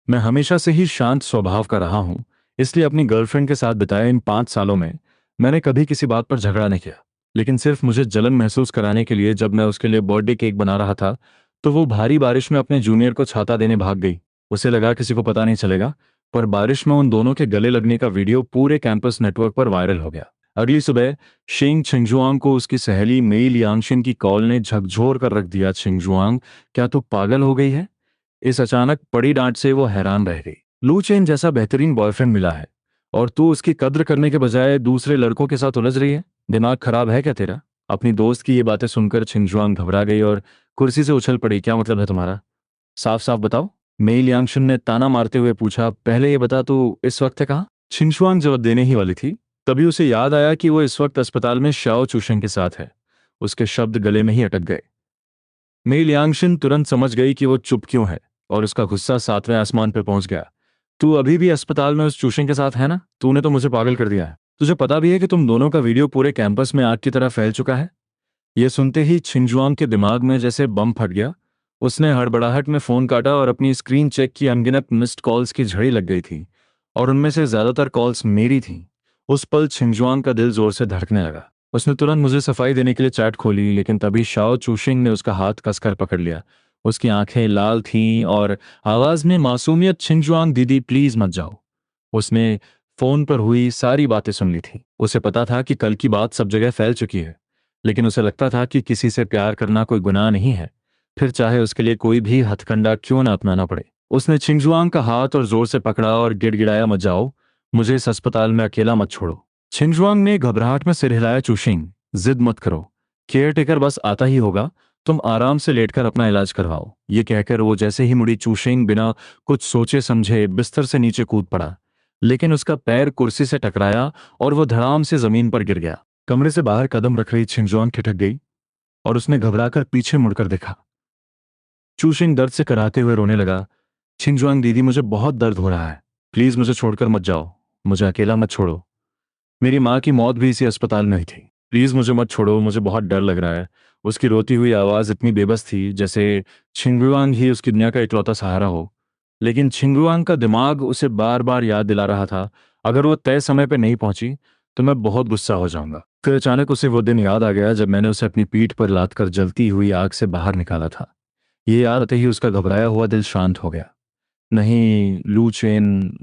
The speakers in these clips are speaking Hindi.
मैं हमेशा से ही शांत स्वभाव का रहा हूँ, इसलिए अपनी गर्लफ्रेंड के साथ बिताए इन 5 सालों में मैंने कभी किसी बात पर झगड़ा नहीं किया। लेकिन सिर्फ मुझे जलन महसूस कराने के लिए जब मैं उसके लिए बर्थडे केक बना रहा था, तो वो भारी बारिश में अपने जूनियर को छाता देने भाग गई। उसे लगा किसी को पता नहीं चलेगा, पर बारिश में उन दोनों के गले लगने का वीडियो पूरे कैंपस नेटवर्क पर वायरल हो गया। अगली सुबह शिंग छिंगजुआंग को उसकी सहेली मेई लियांगशिन की कॉल ने झकझोर कर रख दिया। छिंगजुआंग, क्या तू पागल हो गई है? इस अचानक पड़ी डांट से वो हैरान रह गई। लू चेन जैसा बेहतरीन बॉयफ्रेंड मिला है और तू उसकी कद्र करने के बजाय दूसरे लड़कों के साथ उलझ रही है। दिमाग खराब है क्या तेरा? अपनी दोस्त की ये बातें सुनकर छिंगजुआंग घबरा गई और कुर्सी से उछल पड़ी। क्या मतलब है तुम्हारा? साफ साफ बताओ। मेई लियांगशुन ने ताना मारते हुए पूछा। पहले ये बता, तू इस वक्त है कहाँ? छिंगजुआंग जवाब देने ही वाली थी, तभी उसे याद आया कि वो इस वक्त अस्पताल में शाओ चूशेंग के साथ है। उसके शब्द गले में ही अटक गए। मेई लियांगशिन तुरंत समझ गई कि वो चुप क्यों है और उसका गुस्सा 7वें आसमान पर पहुंच गया। तू अभी भी अस्पताल में उस चूशिंग के साथ है ना? तूने तो मुझे पागल कर दिया है। तुझे पता भी है कि तुम दोनों का वीडियो पूरे कैंपस में आग की तरह फैल चुका है। यह सुनते ही छिंजुआंग के दिमाग में जैसे बम फट गया। उसने हड़बड़ाहट में फोन काटा और अपनी स्क्रीन चेक की। अनगिनत मिस्ड कॉल्स की झड़ी लग गई थी और उनमें से ज्यादातर कॉल्स मेरी थीं। उस पल छिंजुआंग का दिल जोर से धड़कने लगा। उसने तुरंत मुझे सफाई देने के लिए चैट खोली, लेकिन तभी शाओ चूशिंग ने उसका हाथ कसकर पकड़ लिया। उसकी आंखें लाल थीं और आवाज में मासूमियत। छिंजुआंग दीदी, प्लीज मत जाओ। उसने फोन पर हुई सारी बातें सुन ली थी। उसे पता था कि कल की बात सब जगह फैल चुकी है, लेकिन उसे लगता था कि किसी से प्यार करना कोई गुनाह नहीं है, फिर चाहे उसके लिए कोई भी हथकंडा क्यों ना अपनाना पड़े। उसने छिंजुआंग का हाथ और जोर से पकड़ा और गिड़गिड़ाया, मत जाओ, मुझे इस अस्पताल में अकेला मत छोड़ो। छिंजुआंग ने घबराहट में सिर हिलाया। चूशिंग, जिद मत करो, केयर टेकर बस आता ही होगा, तुम आराम से लेटकर अपना इलाज करवाओ। ये कहकर वो जैसे ही मुड़ी, चूशिंग बिना कुछ सोचे समझे बिस्तर से नीचे कूद पड़ा, लेकिन उसका पैर कुर्सी से टकराया और वो धड़ाम से जमीन पर गिर गया। कमरे से बाहर कदम रख रही छिंजुआंग खिठक गई और उसने घबराकर पीछे मुड़कर देखा। चूशिंग दर्द से कराहते हुए रोने लगा। छिंजुआंग दीदी, मुझे बहुत दर्द हो रहा है, प्लीज मुझे छोड़कर मत जाओ, मुझे अकेला मत छोड़ो। मेरी माँ की मौत भी इसी अस्पताल में हुई थी, प्लीज मुझे मत छोड़ो, मुझे बहुत डर लग रहा है। उसकी रोती हुई आवाज इतनी बेबस थी जैसे छिंगुआंग ही उसकी दुनिया का इकलौता सहारा हो। लेकिन छिंगुआंग का दिमाग उसे बार बार याद दिला रहा था, अगर वो तय समय पर नहीं पहुंची तो मैं बहुत गुस्सा हो जाऊंगा। फिर अचानक उसे वो दिन याद आ गया जब मैंने उसे अपनी पीठ पर लाद कर जलती हुई आग से बाहर निकाला था। ये याद आते ही उसका घबराया हुआ दिल शांत हो गया। नहीं, लू चेन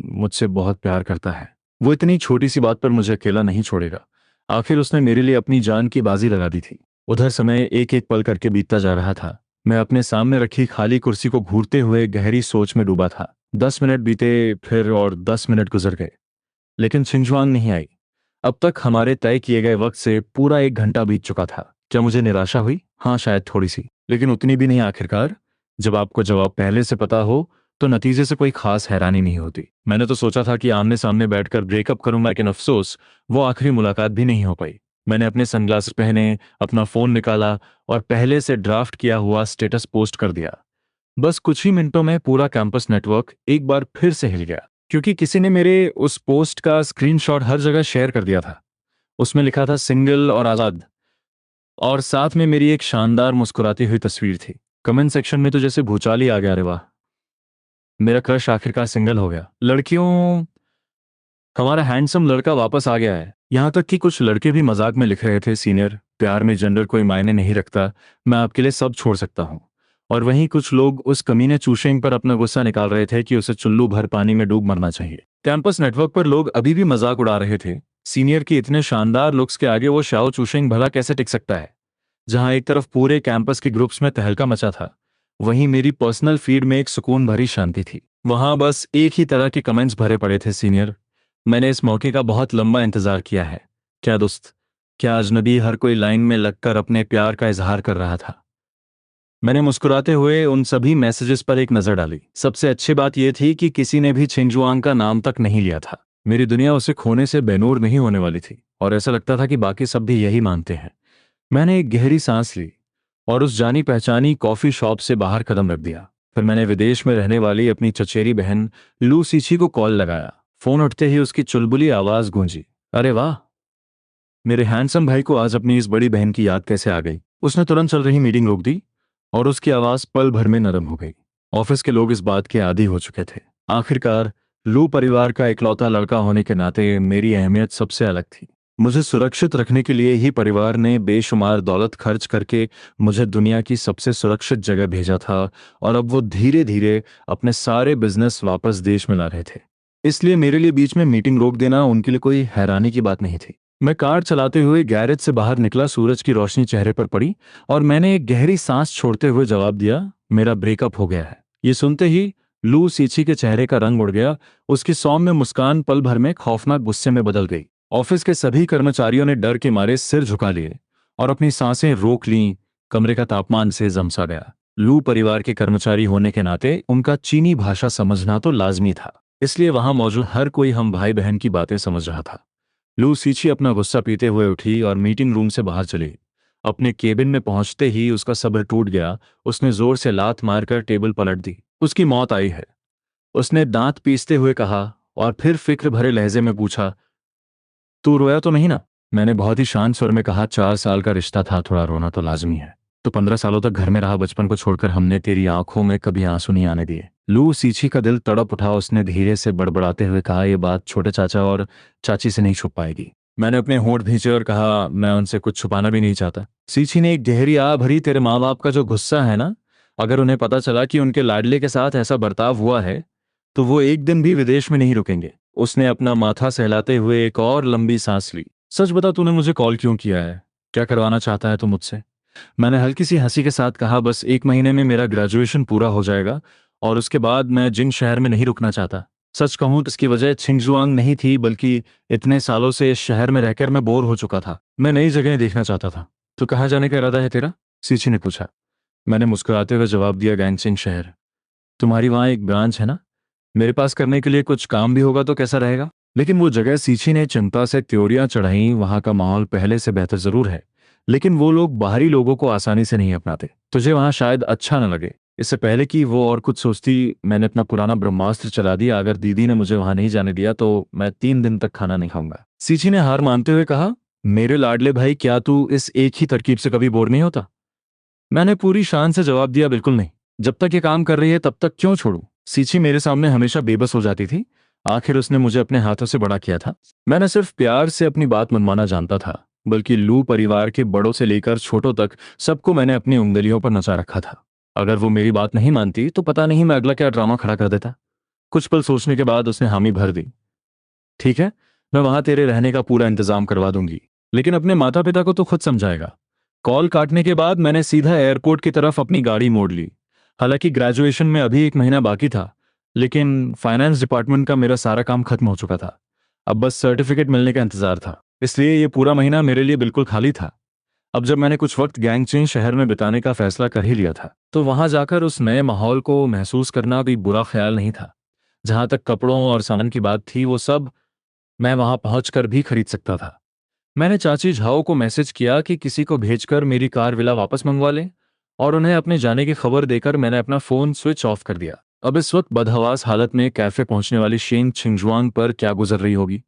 मुझसे बहुत प्यार करता है। वो इतनी छोटी सी बात पर मुझे अकेला नहीं छोड़ेगा। आखिर उसने मेरे लिए अपनी जान की बाजी लगा दी थी। उधर समय एक एक पल करके बीतता जा रहा था। मैं अपने सामने रखी खाली कुर्सी को घूरते हुए गहरी सोच में डूबा था। 10 मिनट बीते, फिर और 10 मिनट गुजर गए, लेकिन छिंजुआंग नहीं आई। अब तक हमारे तय किए गए वक्त से पूरा 1 घंटा बीत चुका था। क्या मुझे निराशा हुई? हाँ, शायद थोड़ी सी, लेकिन उतनी भी नहीं। आखिरकार जब आपको जवाब पहले से पता हो तो नतीजे से कोई खास हैरानी नहीं होती। मैंने तो सोचा था कि आमने सामने बैठकर ब्रेकअप करूंगा, लेकिन अफसोस वो आखिरी मुलाकात भी नहीं हो पाई। मैंने अपने सनग्लासेस पहने, अपना फोन निकाला और पहले से ड्राफ्ट किया हुआ स्टेटस पोस्ट कर दिया। बस कुछ ही मिनटों में पूरा कैंपस नेटवर्क एक बार फिर से हिल गया, क्योंकि किसी ने मेरे उस पोस्ट का स्क्रीनशॉट हर जगह शेयर कर दिया था। उसमें लिखा था सिंगल और आजाद, और साथ में मेरी एक शानदार मुस्कुराती हुई तस्वीर थी। कमेंट सेक्शन में तो जैसे भूचाल ही आ गया। अरे वाह, मेरा क्रश आखिरकार सिंगल हो गया। लड़कियों, हमारा हैंडसम लड़का वापस आ गया है। यहाँ तक कि कुछ लड़के भी मजाक में लिख रहे थे, सीनियर, प्यार में जेंडर कोई मायने नहीं रखता, मैं आपके लिए सब छोड़ सकता हूँ। और वहीं कुछ लोग उस कमीने चूशेंग पर अपना गुस्सा निकाल रहे थे कि उसे चुल्लू भर पानी में डूब मरना चाहिए। कैंपस नेटवर्क पर लोग अभी भी मजाक उड़ा रहे थे। सीनियर की इतने शानदार लुक्स के आगे वो शाओ चूशेंग भला कैसे टिक सकता है? जहां एक तरफ पूरे कैंपस के ग्रुप्स में तहलका मचा था, वहीं मेरी पर्सनल फीड में एक सुकून भरी शांति थी। वहां बस एक ही तरह के कमेंट्स भरे पड़े थे, सीनियर, मैंने इस मौके का बहुत लंबा इंतजार किया है। क्या दोस्त, क्या अजनबी? हर कोई लाइन में लगकर अपने प्यार का इजहार कर रहा था। मैंने मुस्कुराते हुए उन सभी मैसेजेस पर एक नजर डाली। सबसे अच्छी बात यह थी कि किसी ने भी छिंजुआंग का नाम तक नहीं लिया था। मेरी दुनिया उसे खोने से बेनूर नहीं होने वाली थी, और ऐसा लगता था कि बाकी सब भी यही मानते हैं। मैंने एक गहरी सांस ली और उस जानी पहचानी कॉफी शॉप से बाहर कदम रख दिया। फिर मैंने विदेश में रहने वाली अपनी चचेरी बहन लू सीछी को कॉल लगाया। फोन उठते ही उसकी चुलबुली आवाज गूंजी, अरे वाह, मेरे हैंडसम भाई को आज अपनी इस बड़ी बहन की याद कैसे आ गई? उसने तुरंत चल रही मीटिंग रोक दी और उसकी आवाज पल भर में नरम हो गई। ऑफिस के लोग इस बात के आदी हो चुके थे। आखिरकार लू परिवार का इकलौता लड़का होने के नाते मेरी अहमियत सबसे अलग थी। मुझे सुरक्षित रखने के लिए ही परिवार ने बेशुमार दौलत खर्च करके मुझे दुनिया की सबसे सुरक्षित जगह भेजा था, और अब वो धीरे धीरे अपने सारे बिजनेस वापस देश में ला रहे थे। इसलिए मेरे लिए बीच में मीटिंग रोक देना उनके लिए कोई हैरानी की बात नहीं थी। मैं कार चलाते हुए गैरेज से बाहर निकला, सूरज की रोशनी चेहरे पर पड़ी और मैंने एक गहरी सांस छोड़ते हुए जवाब दिया, मेरा ब्रेकअप हो गया है। ये सुनते ही लू सीची के चेहरे का रंग उड़ गया। उसकी सौम्य मुस्कान पल भर में खौफनाक गुस्से में बदल गई। ऑफिस के सभी कर्मचारियों ने डर के मारे सिर झुका लिए और अपनी सांसें रोक लीं। कमरे का तापमान से जमसा गया। लू परिवार के कर्मचारी होने के नाते उनका चीनी भाषा समझना तो लाजमी था, इसलिए वहां मौजूद हर कोई हम भाई बहन की बातें समझ रहा था। लू सीची अपना गुस्सा पीते हुए उठी और मीटिंग रूम से बाहर चली। अपने केबिन में पहुंचते ही उसका सब्र टूट गया। उसने जोर से लात मारकर टेबल पलट दी। उसकी मौत आई है, उसने दांत पीसते हुए कहा और फिर फिक्र भरे लहजे में पूछा, तू रोया तो नहीं ना? मैंने बहुत ही शांत स्वर में कहा, 4 साल का रिश्ता था, थोड़ा रोना तो लाजमी है। तो 15 सालों तक घर में रहा, बचपन को छोड़कर हमने तेरी आंखों में कभी आंसू नहीं आने दिए। लू सीछी का दिल तड़प उठा। उसने धीरे से बड़बड़ाते हुए कहा, यह बात छोटे चाचा और चाची से नहीं छुप पाएगी। मैंने अपने होंठ भींचे और कहा, मैं उनसे कुछ छुपाना भी नहीं चाहता। सीछी ने एक गहरी आ भरी, तेरे माँ बाप का जो गुस्सा है ना, अगर उन्हें पता चला कि उनके लाडले के साथ ऐसा बर्ताव हुआ है तो वो एक दिन भी विदेश में नहीं रुकेंगे। उसने अपना माथा सहलाते हुए एक और लंबी सांस ली। सच बता, तूने मुझे कॉल क्यों किया है? क्या करवाना चाहता है तू मुझसे? मैंने हल्की सी हंसी के साथ कहा, बस 1 महीने में मेरा ग्रेजुएशन पूरा हो जाएगा और उसके बाद मैं जिन शहर में नहीं रुकना चाहता। सच कहूं तो इसकी वजह छिंगजुआंग नहीं थी, बल्कि इतने सालों से इस शहर में रहकर मैं बोर हो चुका था। मैं नई जगह देखना चाहता था। तो कहाँ जाने का इरादा है तेरा? सीची ने पूछा। मैंने मुस्कुराते हुए जवाब दिया, गैंगसिंग शहर। तुम्हारी वहाँ एक ब्रांच है ना? मेरे पास करने के लिए कुछ काम भी होगा तो कैसा रहेगा? लेकिन वो जगह, सीछी ने चिंता से त्योरियां चढ़ाई, वहां का माहौल पहले से बेहतर जरूर है, लेकिन वो लोग बाहरी लोगों को आसानी से नहीं अपनाते। तुझे वहां शायद अच्छा न लगे। इससे पहले कि वो और कुछ सोचती, मैंने अपना पुराना ब्रह्मास्त्र चला दिया। अगर दीदी ने मुझे वहां नहीं जाने दिया तो मैं 3 दिन तक खाना नहीं खाऊंगा। सीछी ने हार मानते हुए कहा, मेरे लाडले भाई, क्या तू इस एक ही तरकीब से कभी बोर नहीं होता? मैंने पूरी शान से जवाब दिया, बिल्कुल नहीं। जब तक ये काम कर रही है तब तक क्यों छोड़ूं? सीची मेरे सामने हमेशा बेबस हो जाती थी। आखिर उसने मुझे अपने हाथों से बड़ा किया था। मैंने सिर्फ प्यार से अपनी बात मनवाना जानता था, बल्कि लू परिवार के बड़ों से लेकर छोटों तक सबको मैंने अपनी उंगलियों पर नचा रखा था। अगर वो मेरी बात नहीं मानती तो पता नहीं मैं अगला क्या ड्रामा खड़ा कर देता। कुछ पल सोचने के बाद उसने हामी भर दी। ठीक है, मैं वहां तेरे रहने का पूरा इंतजाम करवा दूंगी, लेकिन अपने माता पिता को तो खुद समझाएगा। कॉल काटने के बाद मैंने सीधा एयरपोर्ट की तरफ अपनी गाड़ी मोड़ ली। हालांकि ग्रेजुएशन में अभी 1 महीना बाकी था, लेकिन फाइनेंस डिपार्टमेंट का मेरा सारा काम खत्म हो चुका था। अब बस सर्टिफिकेट मिलने का इंतजार था, इसलिए ये पूरा महीना मेरे लिए बिल्कुल खाली था। अब जब मैंने कुछ वक्त गैंगचेन शहर में बिताने का फैसला कर ही लिया था, तो वहां जाकर उस नए माहौल को महसूस करना भी बुरा ख्याल नहीं था। जहां तक कपड़ों और सामान की बात थी, वो सब मैं वहां पहुंचकर भी खरीद सकता था। मैंने चाची झाओ को मैसेज किया कि किसी को भेजकर मेरी कार विला वापस मंगवा लें, और उन्हें अपने जाने की खबर देकर मैंने अपना फोन स्विच ऑफ कर दिया। अब इस वक्त बदहवास हालत में कैफे पहुंचने वाली शेन छिंगजुआंग पर क्या गुजर रही होगी,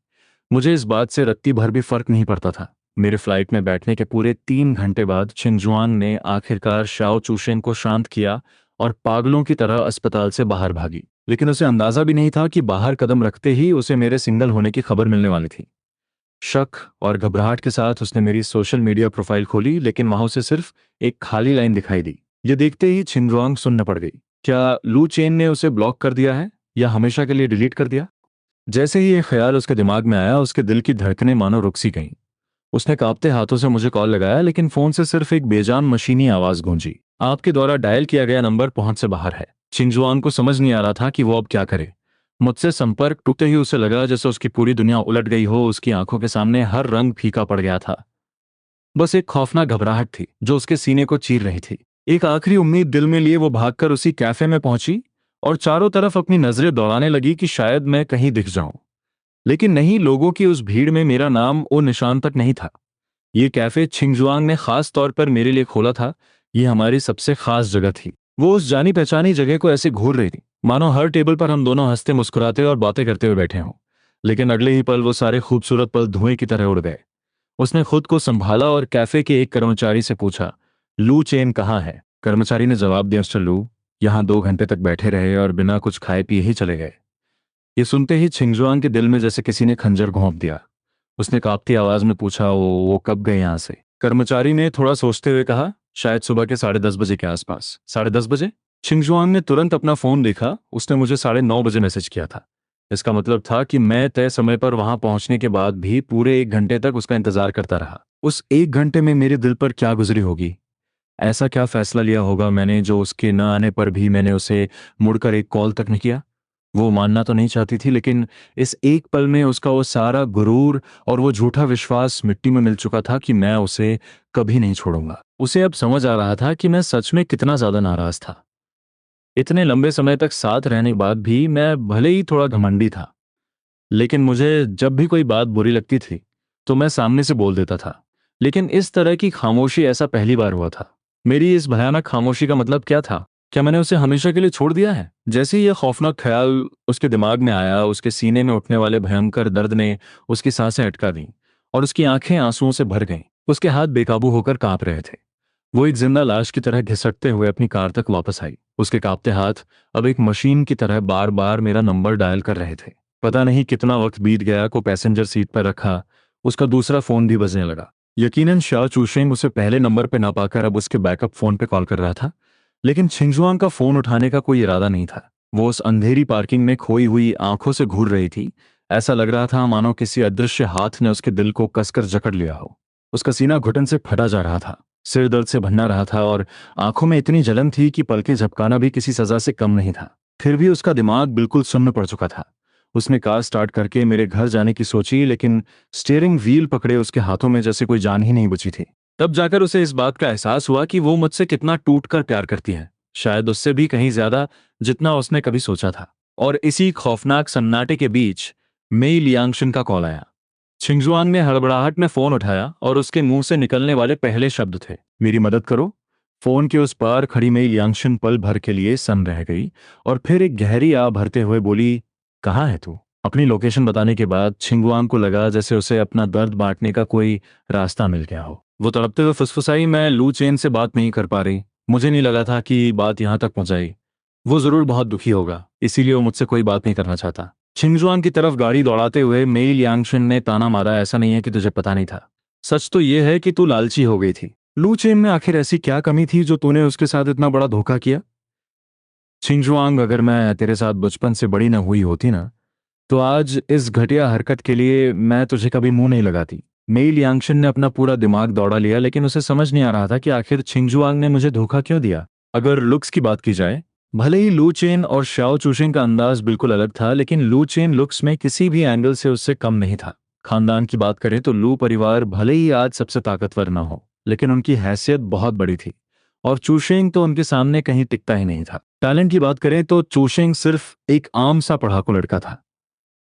मुझे इस बात से रत्ती भर भी फर्क नहीं पड़ता था। मेरे फ्लाइट में बैठने के पूरे 3 घंटे बाद छिंगजुआंग ने आखिरकार शाओ चूशेन को शांत किया और पागलों की तरह अस्पताल से बाहर भागी। लेकिन उसे अंदाजा भी नहीं था कि बाहर कदम रखते ही उसे मेरे सिंगल होने की खबर मिलने वाली थी। शक और घबराहट के साथ उसने मेरी सोशल मीडिया प्रोफाइल खोली, लेकिन वहां उसे सिर्फ एक खाली लाइन दिखाई दी। ये देखते ही छिंगजुआंग सुन्न पड़ गई। क्या लू चेन ने उसे ब्लॉक कर दिया है या हमेशा के लिए डिलीट कर दिया? जैसे ही ये ख्याल उसके दिमाग में आया, उसके दिल की धड़कनें मानो रुक सी गईं। उसने कांपते हाथों से मुझे कॉल लगाया, लेकिन फोन से सिर्फ एक बेजान मशीनी आवाज गूंजी, आपके द्वारा डायल किया गया नंबर पहुंच से बाहर है। छिंगजुआंग को समझ नहीं आ रहा था कि वो अब क्या करे। मुझसे संपर्क टूटते ही उसे लगा जैसे उसकी पूरी दुनिया उलट गई हो। उसकी आंखों के सामने हर रंग फीका पड़ गया था। बस एक खौफनाक घबराहट थी जो उसके सीने को चीर रही थी। एक आखिरी उम्मीद दिल में लिए वो भागकर उसी कैफे में पहुंची और चारों तरफ अपनी नजरें दौड़ाने लगी कि शायद मैं कहीं दिख जाऊं। लेकिन नहीं, लोगों की उस भीड़ में मेरा नाम ओ निशान तक नहीं था। ये कैफे छिंगजुआंग ने खास तौर पर मेरे लिए खोला था। ये हमारी सबसे खास जगह थी। वो उस जानी पहचानी जगह को ऐसे घूर रही थी मानो हर टेबल पर हम दोनों हंसते मुस्कुराते और बातें करते हुए बैठे हों। लेकिन अगले ही पल वो सारे खूबसूरत पल धुएं की तरह उड़ गए। उसने खुद को संभाला और कैफे के एक कर्मचारी से पूछा, लू चेन कहाँ है? कर्मचारी ने जवाब दिया, मिस्टर लू, यहाँ 2 घंटे तक बैठे रहे और बिना कुछ खाए पिए ही चले गए। ये सुनते ही छिंगजुआंग के दिल में जैसे किसी ने खंजर घोंप दिया। उसने कांपती आवाज में पूछा, वो कब गए यहाँ से? कर्मचारी ने थोड़ा सोचते हुए कहा, शायद सुबह के 10:30 बजे के आसपास। 10:30 बजे? छिंगजुआंग ने तुरंत अपना फोन देखा। उसने मुझे 9:30 बजे मैसेज किया था। इसका मतलब था कि मैं तय समय पर वहां पहुंचने के बाद भी पूरे 1 घंटे तक उसका इंतजार करता रहा। उस 1 घंटे में मेरे दिल पर क्या गुजरी होगी? ऐसा क्या फैसला लिया होगा मैंने जो उसके न आने पर भी मैंने उसे मुड़कर एक कॉल तक नहीं किया? वो मानना तो नहीं चाहती थी, लेकिन इस एक पल में उसका वो सारा गुरूर और वो झूठा विश्वास मिट्टी में मिल चुका था कि मैं उसे कभी नहीं छोड़ूंगा। उसे अब समझ आ रहा था कि मैं सच में कितना ज्यादा नाराज था। इतने लंबे समय तक साथ रहने के बाद भी मैं भले ही थोड़ा घमंडी था, लेकिन मुझे जब भी कोई बात बुरी लगती थी तो मैं सामने से बोल देता था। लेकिन इस तरह की खामोशी ऐसा पहली बार हुआ था। मेरी इस भयानक खामोशी का मतलब क्या था? क्या मैंने उसे हमेशा के लिए छोड़ दिया है? जैसे ही यह खौफनाक ख्याल उसके दिमाग में आया, उसके सीने में उठने वाले भयंकर दर्द ने उसकी सांसें अटका दी और उसकी आंखें आंसुओं से भर गईं। उसके हाथ बेकाबू होकर कांप रहे थे। वो एक जिंदा लाश की तरह घिसटते हुए अपनी कार तक वापस आई। उसके कांपते हाथ अब एक मशीन की तरह बार बार मेरा नंबर डायल कर रहे थे। पता नहीं कितना वक्त बीत गया को पैसेंजर सीट पर रखा, उसका दूसरा फोन भी बजने लगा। यकीनन शाओ चूशेंग उसे पहले नंबर पे ना पाकर अब उसके बैकअप फोन पे कॉल कर रहा था। लेकिन छिंगजुआंग का फोन उठाने का कोई इरादा नहीं था। वो उस अंधेरी पार्किंग में खोई हुई आंखों से घूर रही थी। ऐसा लग रहा था मानो किसी अदृश्य हाथ ने उसके दिल को कसकर जकड़ लिया हो। उसका सीना घुटन से फटा जा रहा था, सिर दर्द से भन्ना रहा था और आंखों में इतनी जलन थी कि पलकें झपकाना भी किसी सजा से कम नहीं था। फिर भी उसका दिमाग बिल्कुल सुन्न पड़ चुका था। उसने कार स्टार्ट करके मेरे घर जाने की सोची, लेकिन स्टीयरिंग व्हील पकड़े उसके हाथों में जैसे कोई जान ही नहीं बची थी। तब जाकर उसे इस बात का एहसास हुआ कि वो मुझसे कितना टूटकर प्यार करती है, शायद उससे भी कहीं ज्यादा जितना उसने कभी सोचा था। और इसी खौफनाक सन्नाटे के बीच मेई लियांगशन का कॉल आया। छिंगजुआंग ने हड़बड़ाहट में फोन उठाया और उसके मुंह से निकलने वाले पहले शब्द थे, मेरी मदद करो। फोन के उस पार खड़ी मेई लियांगशन पल भर के लिए सन्न रह गई और फिर एक गहरी आह भरते हुए बोली, कहाँ है तू? अपनी लोकेशन बताने के बाद छिंगुआंग को लगा जैसे उसे अपना दर्द बांटने का कोई रास्ता मिल गया हो। वो तड़पते हुए फुसफुसाई, मैं लू चेन से बात नहीं कर पा रही। मुझे नहीं लगा था कि बात यहाँ तक पहुंचाई। वो जरूर बहुत दुखी होगा, इसीलिए वो मुझसे कोई बात नहीं करना चाहता। छिंगजुआन की तरफ गाड़ी दौड़ाते हुए मेई लियांगशन ने ताना मारा, ऐसा नहीं है कि तुझे पता नहीं था। सच तो ये है कि तू लालची हो गई थी। लू चेन में आखिर ऐसी क्या कमी थी जो तूने उसके साथ इतना बड़ा धोखा किया? छिंगजुआंग, अगर मैं तेरे साथ बचपन से बड़ी न हुई होती ना, तो आज इस घटिया हरकत के लिए मैं तुझे कभी मुंह नहीं लगाती। मेई लियांगशन ने अपना पूरा दिमाग दौड़ा लिया, लेकिन उसे समझ नहीं आ रहा था कि आखिर छिंगजुआंग ने मुझे धोखा क्यों दिया। अगर लुक्स की बात की जाए, भले ही लू चेन और शाओ चूशिंग का अंदाज बिल्कुल अलग था, लेकिन लू चेन लुक्स में किसी भी एंगल से उससे कम नहीं था। खानदान की बात करें तो लू परिवार भले ही आज सबसे ताकतवर ना हो, लेकिन उनकी हैसियत बहुत बड़ी थी और चूशिंग तो उनके सामने कहीं टिकता ही नहीं था। टैलेंट की बात करें तो चूशिंग सिर्फ एक आम सा पढ़ाकू लड़का था,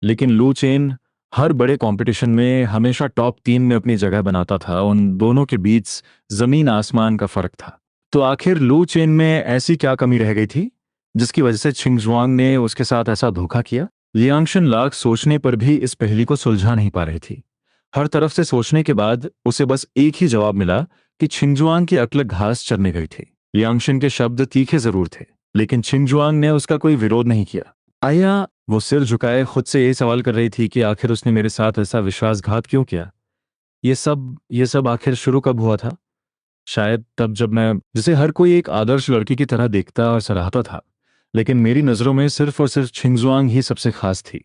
लेकिन लू चेन हर बड़े कंपटीशन में हमेशा टॉप 3 में अपनी जगह बनाता था। उन दोनों के बीच जमीन आसमान का फर्क था। तो आखिर लू चेन में ऐसी क्या कमी रह गई थी जिसकी वजह से छिंगजुआंग ने उसके साथ ऐसा धोखा किया? लियांगशन लाख सोचने पर भी इस पहेली को सुलझा नहीं पा रही थी। हर तरफ से सोचने के बाद उसे बस एक ही जवाब मिला कि छिंगजुआंग की अक्ल घास चरने गई थी। लियांगशन के शब्द तीखे जरूर थे, लेकिन छिंगजुआंग ने उसका कोई विरोध नहीं किया। आया, वो सिर झुकाए खुद से यही सवाल कर रही थी कि आखिर उसने मेरे साथ ऐसा विश्वासघात क्यों किया? ये सब आखिर शुरू कब हुआ था? शायद तब जब मैं जिसे हर कोई एक आदर्श लड़की की तरह देखता और सराहता था, लेकिन मेरी नजरों में सिर्फ और सिर्फ छिंगजुआंग ही सबसे खास थी।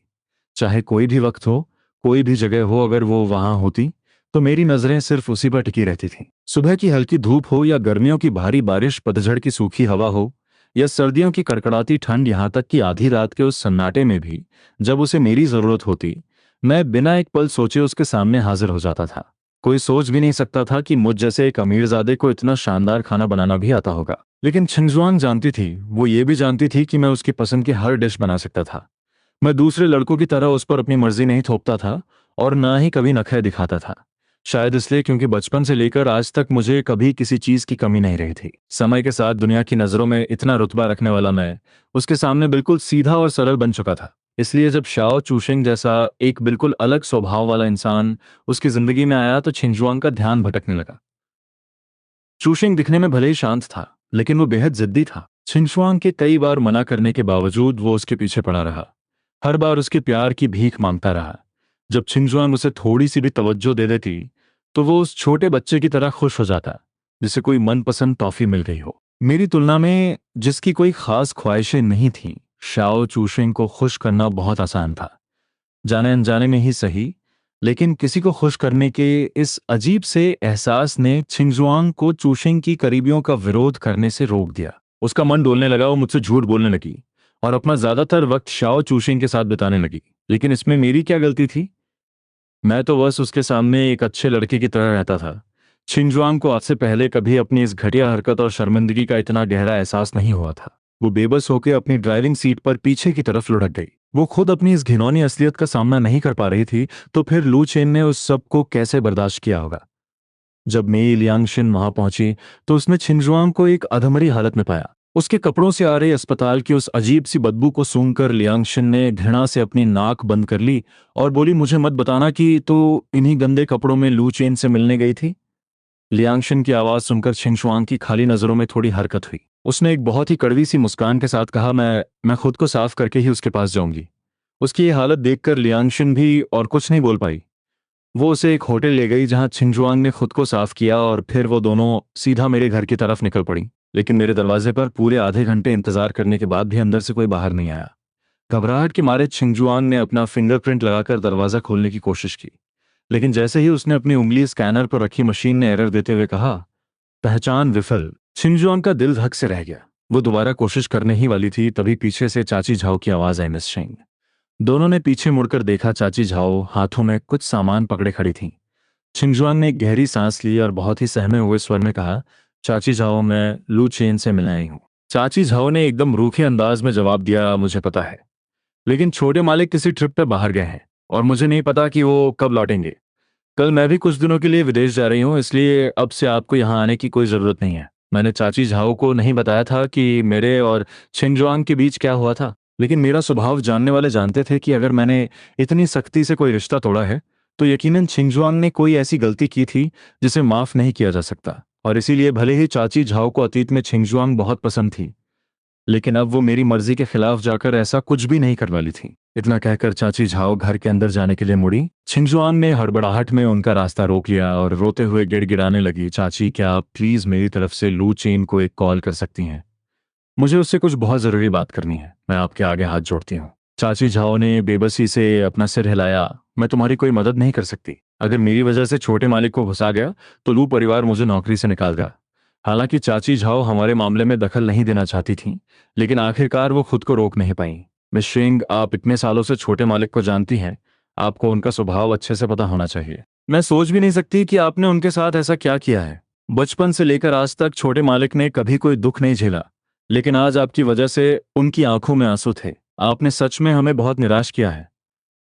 चाहे कोई भी वक्त हो, कोई भी जगह हो, अगर वो वहां होती तो मेरी नजरें सिर्फ उसी पर टिकी रहती थीं। सुबह की हल्की धूप हो या गर्मियों की भारी बारिश, पतझड़ की सूखी हवा हो या सर्दियों की कड़कड़ाती ठंड, यहाँ तक कि आधी रात के उस सन्नाटे में भी जब उसे मेरी जरूरत होती, मैं बिना एक पल सोचे उसके सामने हाजिर हो जाता था। कोई सोच भी नहीं सकता था कि मुझ जैसे एक अमीरजादे को इतना शानदार खाना बनाना भी आता होगा। लेकिन छिंगजुआंग जानती थी, वो ये भी जानती थी कि मैं उसकी पसंद की हर डिश बना सकता था। मैं दूसरे लड़कों की तरह उस पर अपनी मर्जी नहीं थोपता था और ना ही कभी नखरे दिखाता था। शायद इसलिए क्योंकि बचपन से लेकर आज तक मुझे कभी किसी चीज की कमी नहीं रही थी। समय के साथ दुनिया की नजरों में इतना रुतबा रखने वाला मैं उसके सामने बिल्कुल सीधा और सरल बन चुका था। इसलिए जब शाओ चूशिंग जैसा एक बिल्कुल अलग स्वभाव वाला इंसान उसकी जिंदगी में आया तो छिंजुआंग का ध्यान भटकने लगा। चूशिंग दिखने में भले ही शांत था, लेकिन वो बेहद जिद्दी था। छिंगशुआंग के कई बार मना करने के बावजूद वो उसके पीछे पड़ा रहा। हर बार उसके प्यार की भीख मांगता रहा। जब छिंगशुआंग उसे थोड़ी सी भी तवज्जो दे देती तो वो उस छोटे बच्चे की तरह खुश हो जाता, जिसे कोई मनपसंद टॉफी मिल गई हो। मेरी तुलना में जिसकी कोई खास ख्वाहिशें नहीं थीं, शाओ चूशेंग को खुश करना बहुत आसान था। जाने अनजाने में ही सही, लेकिन किसी को खुश करने के इस अजीब से एहसास ने छिंगजुआंग को चूशेंग की करीबियों का विरोध करने से रोक दिया। उसका मन डोलने लगा, वो मुझसे झूठ बोलने लगी और अपना ज्यादातर वक्त शाओ चूशेंग के साथ बिताने लगी। लेकिन इसमें मेरी क्या गलती थी? मैं तो बस उसके सामने एक अच्छे लड़के की तरह रहता था। छिंगजुआंग को आज से पहले कभी अपनी इस घटिया हरकत और शर्मिंदगी का इतना गहरा एहसास नहीं हुआ था। वो बेबस होकर अपनी ड्राइविंग सीट पर पीछे की तरफ लुढ़क गई। वो खुद अपनी इस घिनौनी असलियत का सामना नहीं कर पा रही थी, तो फिर लू चेन ने उस सब को कैसे बर्दाश्त किया होगा? जब मेई लियांगशिन वहां पहुंची तो उसने छिंगजुआंग को एक अधमरी हालत में पाया। उसके कपड़ों से आ रही अस्पताल की उस अजीब सी बदबू को सूंघकर लियांगशिन ने घृणा से अपनी नाक बंद कर ली और बोली, मुझे मत बताना कि तो इन्हीं गंदे कपड़ों में लू चेन से मिलने गई थी। लियांगशिन की आवाज सुनकर छिंगशुआंग की खाली नजरों में थोड़ी हरकत हुई। उसने एक बहुत ही कड़वी सी मुस्कान के साथ कहा, मैं खुद को साफ करके ही उसके पास जाऊंगी। उसकी ये हालत देखकर लियांगशिन भी और कुछ नहीं बोल पाई। वो उसे एक होटल ले गई जहां छिंगजुआंग ने खुद को साफ किया और फिर वो दोनों सीधा मेरे घर की तरफ निकल पड़ी। लेकिन मेरे दरवाजे पर पूरे आधे घंटे इंतजार करने के बाद भी अंदर से कोई बाहर नहीं आया। घबराहट के मारे छिंगजुआंग ने अपना फिंगरप्रिंट लगाकर दरवाजा खोलने की कोशिश की, लेकिन जैसे ही उसने अपनी उंगली स्कैनर पर रखी, मशीन ने एरर देते हुए कहा, पहचान विफल। छिंगजुआंग का दिल धक से रह गया। वो दोबारा कोशिश करने ही वाली थी, तभी पीछे से चाची झाओ की आवाज आई, मिस शेंग। दोनों ने पीछे मुड़कर देखा। चाची झाओ हाथों में कुछ सामान पकड़े खड़ी थीं। छिंगजुआंग ने एक गहरी सांस ली और बहुत ही सहमे हुए स्वर में कहा, चाची झाओ, मैं लू चेन से मिलने आई हूँ। चाची झाओ ने एकदम रूखे अंदाज में जवाब दिया, मुझे पता है, लेकिन छोटे मालिक किसी ट्रिप पे बाहर गए हैं और मुझे नहीं पता कि वो कब लौटेंगे। कल मैं भी कुछ दिनों के लिए विदेश जा रही हूँ, इसलिए अब से आपको यहाँ आने की कोई ज़रूरत नहीं है। मैंने चाची झाओ को नहीं बताया था कि मेरे और छिंगजुआंग के बीच क्या हुआ था, लेकिन मेरा स्वभाव जानने वाले जानते थे कि अगर मैंने इतनी सख्ती से कोई रिश्ता तोड़ा है तो यकीनन छिंगजुआंग ने कोई ऐसी गलती की थी जिसे माफ़ नहीं किया जा सकता। और इसीलिए भले ही चाची झाओ को अतीत में छिंगजुआंग बहुत पसंद थी, लेकिन अब वो मेरी मर्जी के खिलाफ जाकर ऐसा कुछ भी नहीं करने वाली थी। इतना कहकर चाची झाओ घर के अंदर जाने के लिए मुड़ी। छिंगजुआन ने हड़बड़ाहट में उनका रास्ता रोक लिया और रोते हुए गिड़गिड़ाने लगी, चाची, क्या आप प्लीज मेरी तरफ से लू चेन को एक कॉल कर सकती हैं? मुझे उससे कुछ बहुत जरूरी बात करनी है। मैं आपके आगे हाथ जोड़ती हूँ। चाची झाओ ने बेबसी से अपना सिर हिलाया, मैं तुम्हारी कोई मदद नहीं कर सकती। अगर मेरी वजह से छोटे मालिक को घुसा गया तो लू परिवार मुझे नौकरी से निकाल देगा। हालांकि चाची झाओ हमारे मामले में दखल नहीं देना चाहती थी, लेकिन आखिरकार वो खुद को रोक नहीं पाई। मिस श्रिंग, आप इतने सालों से छोटे मालिक को जानती हैं, आपको उनका स्वभाव अच्छे से पता होना चाहिए। मैं सोच भी नहीं सकती कि आपने उनके साथ ऐसा क्या किया है। बचपन से लेकर आज तक छोटे मालिक ने कभी कोई दुख नहीं झेला, लेकिन आज आपकी वजह से उनकी आंखों में आंसू थे। आपने सच में हमें बहुत निराश किया है।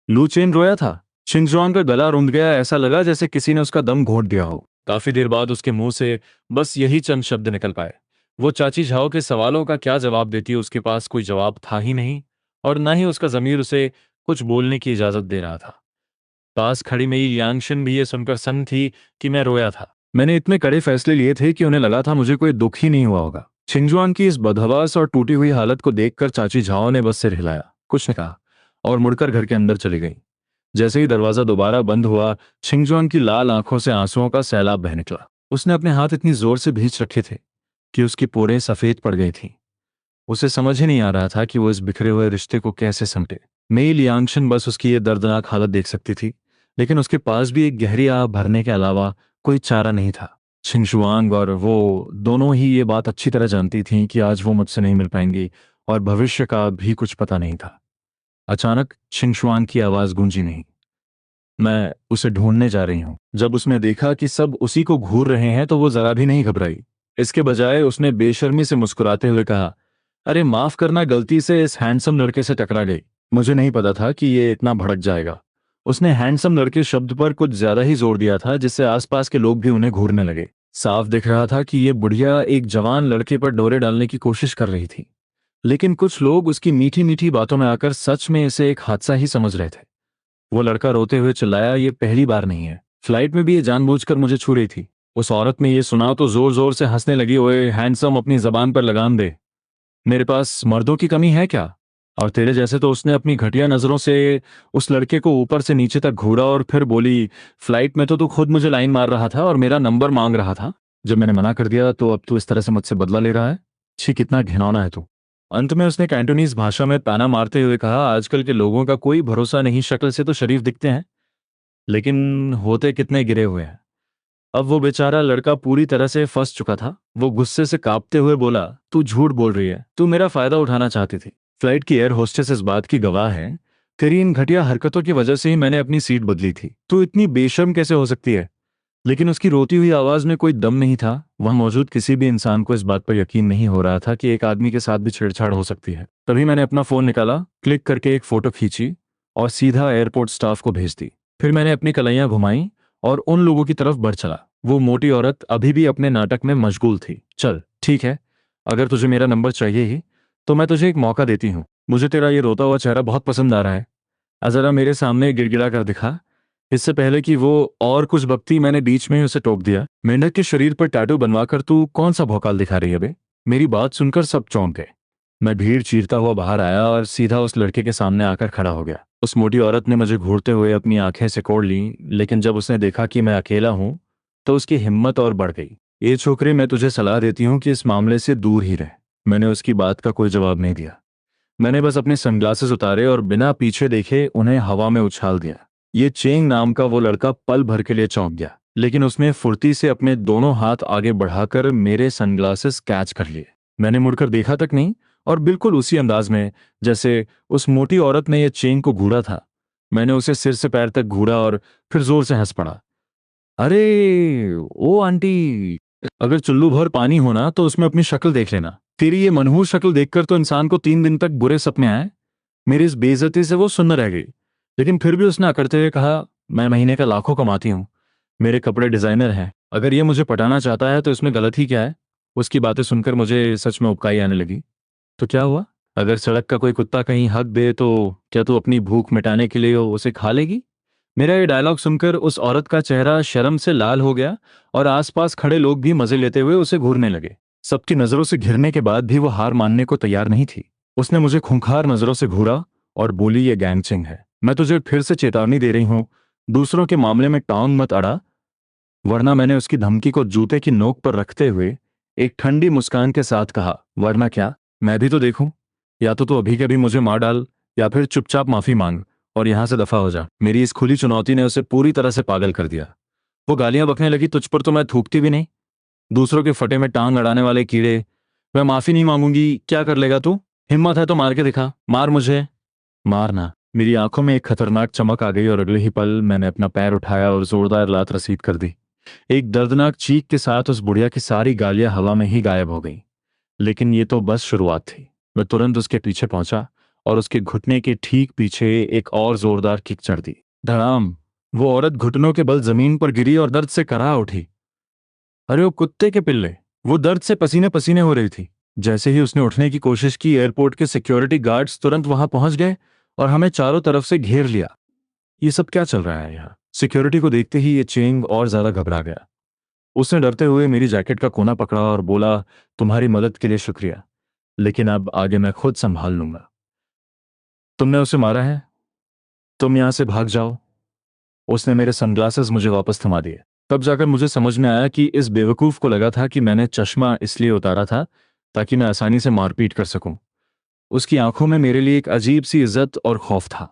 लू चेन रोया था। शिंगजुआन का गला रुंध गया, ऐसा लगा जैसे किसी ने उसका दम घोंट दिया हो। काफी देर बाद उसके मुंह से बस यही चंद शब्द निकल पाए। वो चाची झाओ के सवालों का क्या जवाब देती, उसके पास कोई जवाब था ही नहीं, और न ही उसका जमीर उसे कुछ बोलने की इजाजत दे रहा था। पास खड़ी मेरी यांगशिन भी ये सुनकर सन्न थी कि मैं रोया था। मैंने इतने कड़े फैसले लिए थे कि उन्हें लगा था मुझे कोई दुख ही नहीं हुआ होगा। छिंगजुआन की इस बदहवास और टूटी हुई हालत को देखकर चाची झाओ ने बस सिर हिलाया, कुछ नहीं कहा, और मुड़कर घर के अंदर चली गई। जैसे ही दरवाजा दोबारा बंद हुआ, छिंगजुआन की लाल आंखों से आंसुओं का सैलाब बह निकला। उसने अपने हाथ इतनी जोर से भींच रखे थे कि उसकी पोरें सफेद पड़ गई थी। उसे समझ ही नहीं आ रहा था कि वो इस बिखरे हुए रिश्ते को कैसे समेटे। मेई लियांगशन बस उसकी ये दर्दनाक हालत देख सकती थी, लेकिन उसके पास भी एक गहरी आह भरने के अलावा कोई चारा नहीं था। छिंगशुआंग और वो दोनों ही ये बात अच्छी तरह जानती थीं कि आज वो मुझसे नहीं मिल पाएंगी और भविष्य का भी कुछ पता नहीं था। अचानक छिंगशुआंग की आवाज गूंजी, नहीं, मैं उसे ढूंढने जा रही हूँ। जब उसने देखा कि सब उसी को घूर रहे हैं तो वो जरा भी नहीं घबराई। इसके बजाय उसने बेशर्मी से मुस्कुराते हुए कहा, अरे माफ करना, गलती से इस हैंडसम लड़के से टकरा गई। मुझे नहीं पता था कि ये इतना भड़क जाएगा। उसने हैंडसम लड़के शब्द पर कुछ ज्यादा ही जोर दिया था, जिससे आसपास के लोग भी उन्हें घूरने लगे। साफ दिख रहा था कि ये बुढ़िया एक जवान लड़के पर डोरे डालने की कोशिश कर रही थी, लेकिन कुछ लोग उसकी मीठी मीठी बातों में आकर सच में इसे एक हादसा ही समझ रहे थे। वो लड़का रोते हुए चिल्लाया, ये पहली बार नहीं है, फ्लाइट में भी ये जानबूझकर मुझे छू रही थी। उस औरत ने ये सुना तो जोर जोर से हंसने लगी, ओए हैंडसम, अपनी जबान पर लगाम दे। मेरे पास मर्दों की कमी है क्या? और तेरे जैसे तो उसने अपनी घटिया नजरों से उस लड़के को ऊपर से नीचे तक घूरा और फिर बोली, फ्लाइट में तो तू खुद मुझे लाइन मार रहा था और मेरा नंबर मांग रहा था। जब मैंने मना कर दिया तो अब तू इस तरह से मुझसे बदला ले रहा है। छी, कितना घिनौना है तू। अंत में उसने कैंटोनीज भाषा में ताना मारते हुए कहा, आजकल के लोगों का कोई भरोसा नहीं, शक्ल से तो शरीफ दिखते हैं लेकिन होते कितने गिरे हुए हैं। अब वो बेचारा लड़का पूरी तरह से फंस चुका था। वो गुस्से से कांपते हुए बोला, तू झूठ बोल रही है, तू मेरा फायदा उठाना चाहती थी। फ्लाइट की एयर होस्टेस इस बात की गवाह है, तेरी इन घटिया हरकतों की वजह से ही मैंने अपनी सीट बदली थी। तू इतनी बेशर्म कैसे हो सकती है? लेकिन उसकी रोती हुई आवाज में कोई दम नहीं था। वहां मौजूद किसी भी इंसान को इस बात पर यकीन नहीं हो रहा था कि एक आदमी के साथ भी छेड़छाड़ हो सकती है। तभी मैंने अपना फोन निकाला, क्लिक करके एक फोटो खींची और सीधा एयरपोर्ट स्टाफ को भेज दी। फिर मैंने अपनी कलाइयां घुमाई और उन लोगों की तरफ बढ़ चला। वो मोटी औरत अभी भी अपने नाटक में मशगूल थी। चल ठीक है, अगर तुझे मेरा नंबर चाहिए ही तो मैं तुझे एक मौका देती हूँ। मुझे तेरा ये रोता हुआ चेहरा बहुत पसंद आ रहा है। जरा मेरे सामने गिड़गिड़ा कर दिखा। इससे पहले कि वो और कुछ बकती, मैंने बीच में ही उसे टोक दिया, मेंढक के शरीर पर टैटू बनवाकर तू कौन सा भौकाल दिखा रही है बे? मेरी बात सुनकर सब चौंक गए। मैं भीड़ चीरता हुआ बाहर आया और सीधा उस लड़के के सामने आकर खड़ा हो गया। उस मोटी औरत ने मुझे घूरते हुए अपनी आंखें सिकोड़ ली, लेकिन जब उसने देखा कि मैं अकेला हूं तो उसकी हिम्मत और बढ़ गई। ये छोकरे, मैं तुझे सलाह देती हूँ कि इस मामले से दूर ही रह। मैंने उसकी बात का कोई जवाब नहीं दिया। मैंने बस अपने सनग्लासेस उतारे और बिना पीछे देखे उन्हें हवा में उछाल दिया। ये चेंग नाम का वो लड़का पल भर के लिए चौंक गया, लेकिन उसने फुर्ती से अपने दोनों हाथ आगे बढ़ाकर मेरे सनग्लासेस कैच कर लिए। मैंने मुड़कर देखा तक नहीं और बिल्कुल उसी अंदाज में जैसे उस मोटी औरत ने ये चेंग को घूरा था, मैंने उसे सिर से पैर तक घूरा और फिर जोर से हंस पड़ा। अरे ओ आंटी, अगर चुल्लू भर पानी होना तो उसमें अपनी शक्ल देख लेना। तेरी ये मनहूस शक्ल देखकर तो इंसान को 3 दिन तक बुरे सपने आए। मेरी इस बेइज्जती से वो सुन्न रह गई, लेकिन फिर भी उसने अकड़ते हुए कहा, मैं महीने का लाखों कमाती हूँ, मेरे कपड़े डिजाइनर हैं, अगर ये मुझे पटाना चाहता है तो इसमें गलत ही क्या है? उसकी बातें सुनकर मुझे सच में उबकाई आने लगी। तो क्या हुआ? अगर सड़क का कोई कुत्ता कहीं हक दे तो क्या तू अपनी भूख मिटाने के लिए उसे खा लेगी? मेरा ये डायलॉग सुनकर उस औरत का चेहरा शर्म से लाल हो गया और आसपास खड़े लोग भी मजे लेते हुए उसे घूरने लगे। सबकी नजरों से घिरने के बाद भी वो हार मानने को तैयार नहीं थी। उसने मुझे खूंखार नजरों से घूरा और बोली, ये गैंगचिंग है। मैं तुझे फिर से चेतावनी दे रही हूँ, दूसरों के मामले में टांग मत अड़ा, वरना। मैंने उसकी धमकी को जूते की नोक पर रखते हुए एक ठंडी मुस्कान के साथ कहा, वरना क्या? मैं भी तो देखूं। या तो तू अभी के अभी मुझे मार डाल या फिर चुपचाप माफी मांग और यहां से दफा हो जा। मेरी इस खुली चुनौती ने उसे पूरी तरह से पागल कर दिया। वो गालियां बकने लगी, तुझ पर तो मैं थूकती भी नहीं, दूसरों के फटे में टांग अड़ाने वाले कीड़े। मैं माफी नहीं मांगूंगी, क्या कर लेगा तू? हिम्मत है तो मार के दिखा, मार मुझे। मारना। मेरी आंखों में एक खतरनाक चमक आ गई और अगले ही पल मैंने अपना पैर उठाया और जोरदार लात रसीद कर दी। एक दर्दनाक चीख के साथ उस बुढ़िया की सारी गालियां हवा में ही गायब हो गई। लेकिन ये तो बस शुरुआत थी। मैं तुरंत उसके पीछे पहुंचा और उसके घुटने के ठीक पीछे एक और जोरदार किक चढ़ दी। धड़ाम। वो औरत घुटनों के बल जमीन पर गिरी और दर्द से कराह उठी। अरे वो कुत्ते के पिल्ले, वो दर्द से पसीने पसीने हो रही थी। जैसे ही उसने उठने की कोशिश की, एयरपोर्ट के सिक्योरिटी गार्ड्स तुरंत वहां पहुंच गए और हमें चारों तरफ से घेर लिया। ये सब क्या चल रहा है यहाँ? सिक्योरिटी को देखते ही ये चेंग और ज्यादा घबरा गया। उसने डरते हुए मेरी जैकेट का कोना पकड़ा और बोला, तुम्हारी मदद के लिए शुक्रिया, लेकिन अब आगे मैं खुद संभाल लूंगा। तुमने उसे मारा है, तुम यहां से भाग जाओ। उसने मेरे सनग्लासेस मुझे वापस थमा दिए। तब जाकर मुझे समझ में आया कि इस बेवकूफ को लगा था कि मैंने चश्मा इसलिए उतारा था ताकि मैं आसानी से मारपीट कर सकूं। उसकी आंखों में मेरे लिए एक अजीब सी इज्जत और खौफ था।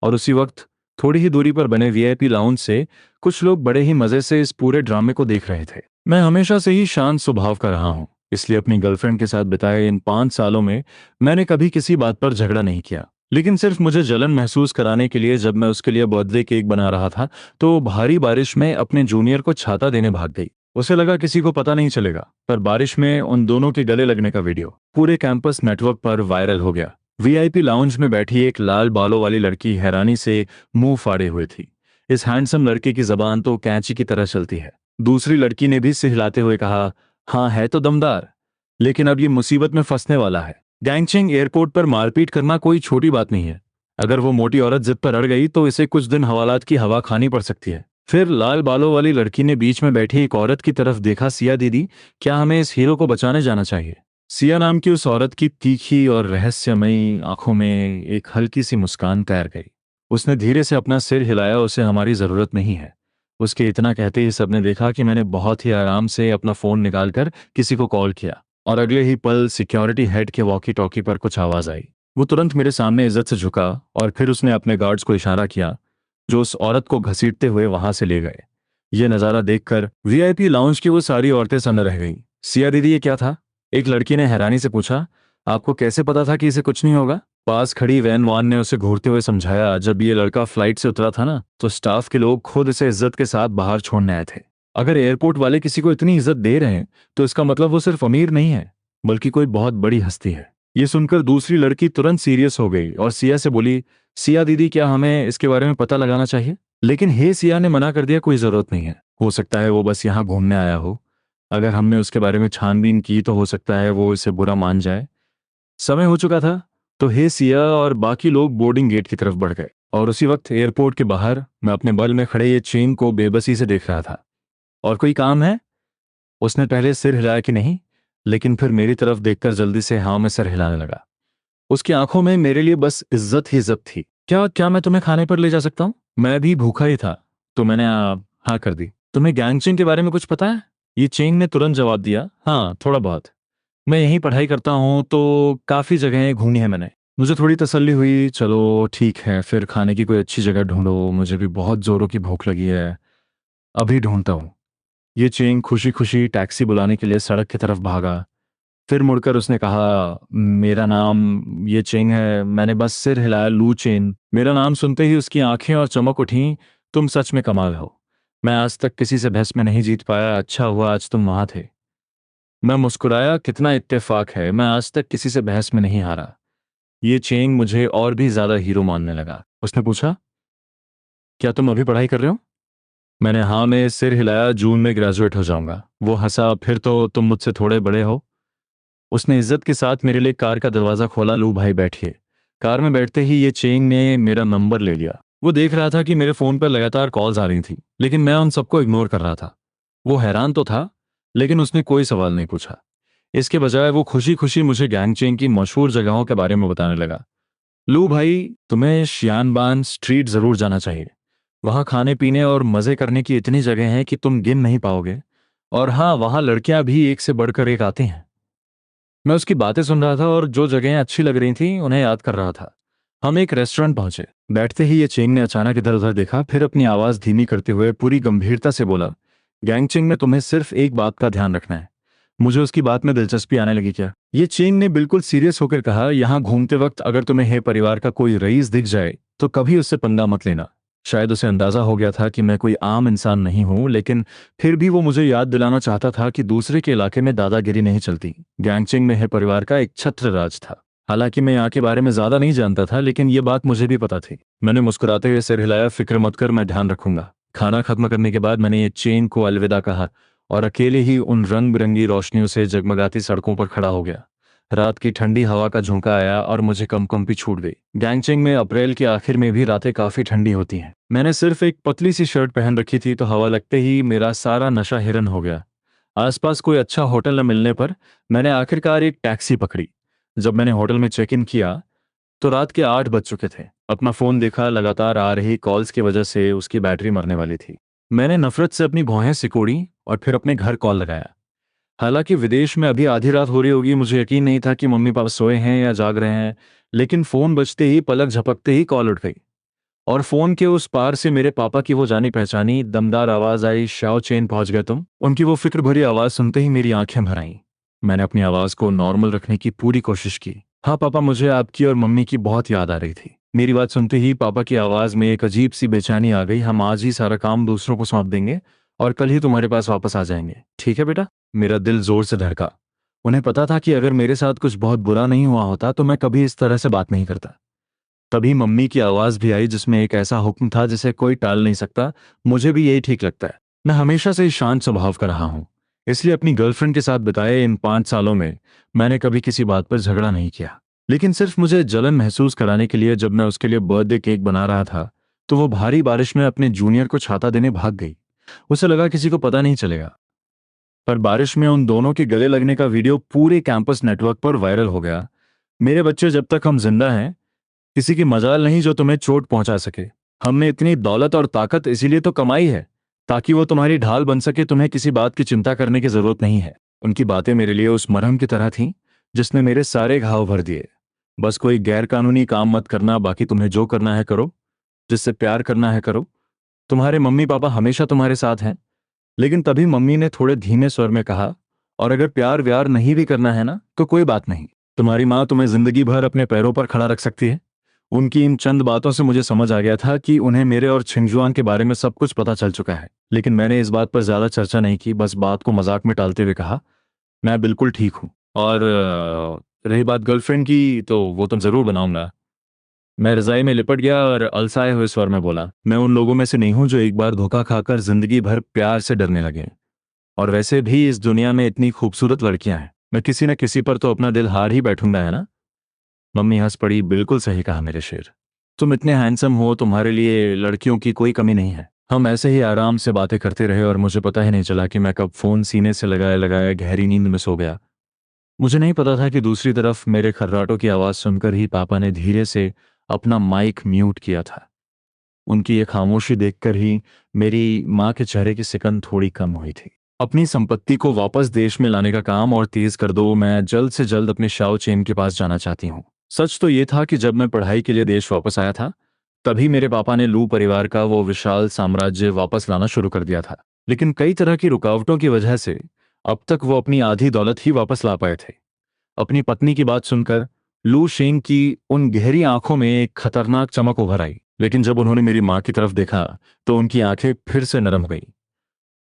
और उसी वक्त थोड़ी ही दूरी पर बने वीआईपी लाउंज से कुछ लोग बड़े ही मजे से इस पूरे ड्रामे को देख रहे थे। मैं हमेशा से ही शांत स्वभाव का रहा हूं, इसलिए अपनी गर्लफ्रेंड के साथ बिताए इन 5 सालों में मैंने कभी किसी बात पर झगड़ा नहीं किया। लेकिन सिर्फ मुझे जलन महसूस कराने के लिए जब मैं उसके लिए बर्थडे केक बना रहा था तो भारी बारिश में अपने जूनियर को छाता देने भाग गई। उसे लगा किसी को पता नहीं चलेगा, पर बारिश में उन दोनों के गले लगने का वीडियो पूरे कैंपस नेटवर्क पर वायरल हो गया। वीआईपी लाउंज में बैठी एक लाल बालों वाली लड़की हैरानी से मुंह फाड़े हुए थी। इस हैंडसम लड़के की जबान तो कैंची की तरह चलती है। दूसरी लड़की ने भी सिहलाते हुए कहा, हाँ है तो दमदार, लेकिन अब ये मुसीबत में फंसने वाला है। गैंगचिंग एयरपोर्ट पर मारपीट करना कोई छोटी बात नहीं है। अगर वो मोटी औरत जिद पर अड़ गई तो इसे कुछ दिन हवालात की हवा खानी पड़ सकती है। फिर लाल बालों वाली लड़की ने बीच में बैठी एक औरत की तरफ देखा, सिया दीदी, क्या हमें इस हीरो को बचाने जाना चाहिए? सिया नाम की उस औरत की तीखी और रहस्यमयी आंखों में एक हल्की सी मुस्कान तैर गई। उसने धीरे से अपना सिर हिलाया, उसे हमारी जरूरत नहीं है। उसके इतना कहते ही सबने देखा कि मैंने बहुत ही आराम से अपना फोन निकालकर किसी को कॉल किया, और अगले ही पल सिक्योरिटी हेड के वॉकी टॉकी पर कुछ आवाज आई। वो तुरंत मेरे सामने इज्जत से झुका और फिर उसने अपने गार्ड्स को इशारा किया, जो उस औरत को घसीटते हुए वहां से ले गए। ये नज़ारा देखकर वीआईपी लाउंज की वो सारी औरतें सन्न रह गईं। सिया दीदी, ये क्या था? एक लड़की ने हैरानी से पूछा। आपको कैसे पता था कि इसे कुछ नहीं होगा? पास खड़ी वैन वान ने उसे घूरते हुए समझाया, जब ये लड़का फ्लाइट से उतरा था ना, तो स्टाफ के लोग खुद इसे इज्जत के साथ बाहर छोड़ने आए थे। अगर एयरपोर्ट वाले किसी को इतनी इज्जत दे रहे हैं, तो इसका मतलब वो सिर्फ अमीर नहीं है, बल्कि कोई बहुत बड़ी हस्ती है। ये सुनकर दूसरी लड़की तुरंत सीरियस हो गई और सिया से बोली, सिया दीदी, क्या हमें इसके बारे में पता लगाना चाहिए? लेकिन हे सिया ने मना कर दिया, कोई जरूरत नहीं है। हो सकता है वो बस यहाँ घूमने आया हो। अगर हमने उसके बारे में छानबीन की तो हो सकता है वो इसे बुरा मान जाए। समय हो चुका था, तो हे सिया और बाकी लोग बोर्डिंग गेट की तरफ बढ़ गए, और उसी वक्त एयरपोर्ट के बाहर मैं अपने बगल में खड़े ये चेन को बेबसी से देख रहा था। और कोई काम है? उसने पहले सिर हिलाया कि नहीं, लेकिन फिर मेरी तरफ देखकर जल्दी से हाँ में सिर हिलाने लगा। उसकी आंखों में मेरे लिए बस इज्जत ही इज्जत थी। क्या क्या मैं तुम्हें खाने पर ले जा सकता हूँ? मैं भी भूखा ही था, तो मैंने हाँ कर दी। तुम्हें गैंगचिंग के बारे में कुछ पता है? ये चेंग ने तुरंत जवाब दिया, हाँ थोड़ा बहुत। मैं यहीं पढ़ाई करता हूँ, तो काफ़ी जगहें घूमी है मैंने। मुझे थोड़ी तसल्ली हुई। चलो ठीक है, फिर खाने की कोई अच्छी जगह ढूंढो, मुझे भी बहुत जोरों की भूख लगी है। अभी ढूंढता हूँ। ये चेंग खुशी खुशी टैक्सी बुलाने के लिए सड़क की तरफ भागा। फिर मुड़कर उसने कहा, मेरा नाम ये चेंग है। मैंने बस सिर हिलाया, लू चेन। मेरा नाम सुनते ही उसकी आंखें और चमक उठी। तुम सच में कमाल हो। मैं आज तक किसी से बहस में नहीं जीत पाया, अच्छा हुआ आज तुम वहां थे। मैं मुस्कुराया, कितना इत्तेफाक है, मैं आज तक किसी से बहस में नहीं हारा। ये चेंग मुझे और भी ज्यादा हीरो मानने लगा। उसने पूछा, क्या तुम अभी पढ़ाई कर रहे हो? मैंने हाँ में सिर हिलाया, जून में ग्रेजुएट हो जाऊंगा। वो हंसा, फिर तो तुम मुझसे थोड़े बड़े हो। उसने इज्जत के साथ मेरे लिए कार का दरवाजा खोला। लू भाई बैठिए। कार में बैठते ही ये चेंग ने मेरा नंबर ले लिया। वो देख रहा था कि मेरे फोन पर लगातार कॉल्स आ रही थी, लेकिन मैं उन सबको इग्नोर कर रहा था। वो हैरान तो था, लेकिन उसने कोई सवाल नहीं पूछा। इसके बजाय वो खुशी खुशी मुझे गैंगचेंग की मशहूर जगहों के बारे में बताने लगा। लू भाई, तुम्हें शियानबान स्ट्रीट जरूर जाना चाहिए। वहाँ खाने पीने और मजे करने की इतनी जगह हैं कि तुम गिन नहीं पाओगे। और हाँ, वहाँ लड़कियां भी एक से बढ़कर एक आती हैं। मैं उसकी बातें सुन रहा था और जो जगहें अच्छी लग रही थीं उन्हें याद कर रहा था। हम एक रेस्टोरेंट पहुंचे। बैठते ही ये चेंग ने अचानक इधर उधर देखा, फिर अपनी आवाज धीमी करते हुए पूरी गंभीरता से बोला, गैंगचेंग में तुम्हें सिर्फ एक बात का ध्यान रखना है। मुझे उसकी बात में दिलचस्पी आने लगी। क्या? ये चेंग ने बिल्कुल सीरियस होकर कहा, यहाँ घूमते वक्त अगर तुम्हें हे परिवार का कोई रईस दिख जाए तो कभी उससे पंगा मत लेना। शायद उसे अंदाजा हो गया था कि मैं कोई आम इंसान नहीं हूं, लेकिन फिर भी वो मुझे याद दिलाना चाहता था कि दूसरे के इलाके में दादागिरी नहीं चलती। गैंगचिंग में हे परिवार का एक छत्र राज था। हालांकि मैं यहाँ के बारे में ज्यादा नहीं जानता था, लेकिन ये बात मुझे भी पता थी। मैंने मुस्कुराते हुए सिर हिलाया, फिक्र मत कर, मैं ध्यान रखूंगा। खाना खत्म करने के बाद मैंने ये चेन को अलविदा कहा और अकेले ही उन रंग बिरंगी रोशनियों से जगमगाती सड़कों पर खड़ा हो गया। रात की ठंडी हवा का झोंका आया और मुझे कंपकंपी छूट गई। गैंगचेंग में अप्रैल के आखिर में भी रातें काफी ठंडी होती हैं। मैंने सिर्फ एक पतली सी शर्ट पहन रखी थी, तो हवा लगते ही मेरा सारा नशा हिरन हो गया। आसपास कोई अच्छा होटल न मिलने पर मैंने आखिरकार एक टैक्सी पकड़ी। जब मैंने होटल में चेक इन किया तो रात के 8 बज चुके थे। अपना फोन देखा, लगातार आ रही कॉल्स की वजह से उसकी बैटरी मरने वाली थी। मैंने नफरत से अपनी भौहें सिकोड़ी और फिर अपने घर कॉल लगाया। हालांकि विदेश में अभी आधी रात हो रही होगी, मुझे यकीन नहीं था कि मम्मी पापा सोए हैं या जाग रहे हैं। लेकिन फोन बजते ही, पलक झपकते ही कॉल उठ गई, और फोन के उस पार से मेरे पापा की वो जानी पहचानी दमदार आवाज आई, शाओ चेन, पहुंच गए तुम। उनकी वो फिक्र भरी आवाज सुनते ही मेरी आंखें भर आईं। मैंने अपनी आवाज को नॉर्मल रखने की पूरी कोशिश की। हाँ पापा, मुझे आपकी और मम्मी की बहुत याद आ रही थी। मेरी बात सुनते ही पापा की आवाज में एक अजीब सी बेचैनी आ गई। हम आज ही सारा काम दूसरों को सौंप देंगे और कल ही तुम्हारे पास वापस आ जाएंगे, ठीक है बेटा? मेरा दिल जोर से धड़का। उन्हें पता था कि अगर मेरे साथ कुछ बहुत बुरा नहीं हुआ होता तो मैं कभी इस तरह से बात नहीं करता। तभी मम्मी की आवाज भी आई, जिसमें एक ऐसा हुक्म था जिसे कोई टाल नहीं सकता। मुझे भी यही ठीक लगता है। मैं हमेशा से ही शांत स्वभाव का रहा हूं, इसलिए अपनी गर्लफ्रेंड के साथ बिताए इन 5 सालों में मैंने कभी किसी बात पर झगड़ा नहीं किया। लेकिन सिर्फ मुझे जलन महसूस कराने के लिए, जब मैं उसके लिए बर्थडे केक बना रहा था तो वो भारी बारिश में अपने जूनियर को छाता देने भाग गई। उसे लगा किसी को पता नहीं चलेगा। पर बारिश में उन दोनों के गले लगने का वीडियो पूरे कैंपस नेटवर्क पर वायरल हो गया। मेरे बच्चे, जब तक हम जिंदा हैं, किसी की मजाल नहीं जो तुम्हें चोट पहुंचा सके। हमने इतनी दौलत और ताकत इसीलिए तो कमाई है, ताकि वो तुम्हारी ढाल बन सके। तुम्हें किसी बात की चिंता करने की जरूरत नहीं है। उनकी बातें मेरे लिए उस मरहम की तरह थीं जिसने मेरे सारे घाव भर दिए। बस कोई गैर कानूनी काम मत करना, बाकी तुम्हें जो करना है करो, जिससे प्यार करना है करो। तुम्हारे मम्मी पापा हमेशा तुम्हारे साथ हैं। लेकिन तभी मम्मी ने थोड़े धीमे स्वर में कहा, और अगर प्यार व्यार नहीं भी करना है ना, तो कोई बात नहीं। तुम्हारी माँ तुम्हें जिंदगी भर अपने पैरों पर खड़ा रख सकती है। उनकी इन चंद बातों से मुझे समझ आ गया था कि उन्हें मेरे और छिंगजुआन के बारे में सब कुछ पता चल चुका है। लेकिन मैंने इस बात पर ज्यादा चर्चा नहीं की, बस बात को मजाक में टालते हुए कहा, मैं बिल्कुल ठीक हूँ। और रही बात गर्लफ्रेंड की, तो वो तो जरूर बनाऊंगा। मैं रजाई में लिपट गया और अलसाए हुए स्वर में बोला, मैं उन लोगों में से नहीं हूं जो एक बार धोखा खाकर जिंदगी भर प्यार से डरने लगे। और वैसे भी इस दुनिया में इतनी खूबसूरत लड़कियां हैं, मैं किसी न किसी पर तो अपना दिल हार ही बैठूंगा, है ना। मम्मी हंस पड़ी, बिल्कुल सही कहा मेरे शेर। तुम इतने हैंडसम हो, तुम्हारे लिए लड़कियों की कोई कमी नहीं है। हम ऐसे ही आराम से बातें करते रहे और मुझे पता ही नहीं चला कि मैं कब फोन सीने से लगाए लगाए गहरी नींद में सो गया। मुझे नहीं पता था कि दूसरी तरफ मेरे खर्राटों की आवाज़ सुनकर ही पापा ने धीरे से अपना माइक म्यूट किया था। उनकी ये खामोशी देखकर ही मेरी माँ के चेहरे की सिकन थोड़ी कम हुई थी। अपनी संपत्ति को वापस देश में लाने का काम और तेज कर दो। मैं जल्द से जल्द अपने शाओ चेन के पास जाना चाहती हूँ। सच तो ये था कि जब मैं पढ़ाई के लिए देश वापस आया था, तभी मेरे पापा ने लू परिवार का वो विशाल साम्राज्य वापस लाना शुरू कर दिया था। लेकिन कई तरह की रुकावटों की वजह से अब तक वो अपनी आधी दौलत ही वापस ला पाए थे। अपनी पत्नी की बात सुनकर लू शेंग की उन गहरी आंखों में एक खतरनाक चमक उभर आई। लेकिन जब उन्होंने मेरी माँ की तरफ देखा तो उनकी आंखें फिर से नरम हो गई।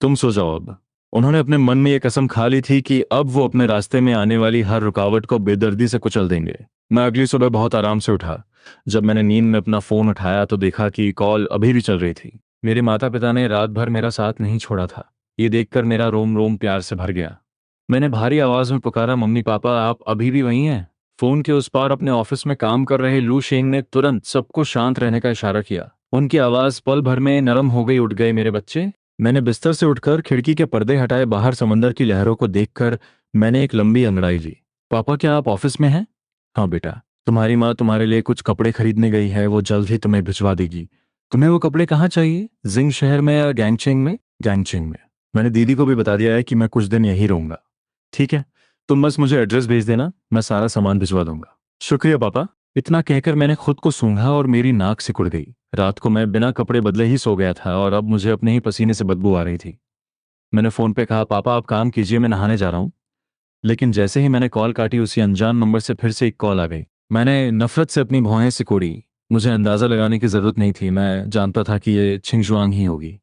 तुम सो जाओ अब। उन्होंने अपने मन में यह कसम खा ली थी कि अब वो अपने रास्ते में आने वाली हर रुकावट को बेदर्दी से कुचल देंगे। मैं अगली सुबह बहुत आराम से उठा। जब मैंने नींद में अपना फोन उठाया तो देखा कि कॉल अभी भी चल रही थी। मेरे माता पिता ने रात भर मेरा साथ नहीं छोड़ा था। ये देखकर मेरा रोम रोम प्यार से भर गया। मैंने भारी आवाज में पुकारा, मम्मी पापा आप अभी भी वहीं हैं। फोन के उस पार अपने ऑफिस में काम कर रहे लू शेंग ने तुरंत सबको शांत रहने का इशारा किया। उनकी आवाज पल भर में नरम हो गई। उठ गए मेरे बच्चे। मैंने बिस्तर से उठकर खिड़की के पर्दे हटाए। बाहर समंदर की लहरों को देखकर मैंने एक लंबी अंगड़ाई ली। पापा क्या आप ऑफिस में हैं? हाँ बेटा, तुम्हारी माँ तुम्हारे लिए कुछ कपड़े खरीदने गई है, वो जल्द ही तुम्हें भिजवा देगी। तुम्हें वो कपड़े कहाँ चाहिए, जिंग शहर में या गैंगचेंग में? गैंगचेंग में। मैंने दीदी को भी बता दिया है कि मैं कुछ दिन यहीं रहूंगा। ठीक है, तुम बस मुझे एड्रेस भेज देना, मैं सारा सामान भिजवा दूंगा। शुक्रिया पापा। इतना कहकर मैंने खुद को सूंघा और मेरी नाक सिकुड़ गई। रात को मैं बिना कपड़े बदले ही सो गया था और अब मुझे अपने ही पसीने से बदबू आ रही थी। मैंने फोन पे कहा, पापा आप काम कीजिए, मैं नहाने जा रहा हूँ। लेकिन जैसे ही मैंने कॉल काटी, उसी अनजान नंबर से फिर से एक कॉल आ गई। मैंने नफरत से अपनी भौहें सिकोड़ी। मुझे अंदाजा लगाने की जरूरत नहीं थी, मैं जानता था कि ये छिंगजुआंग ही होगी।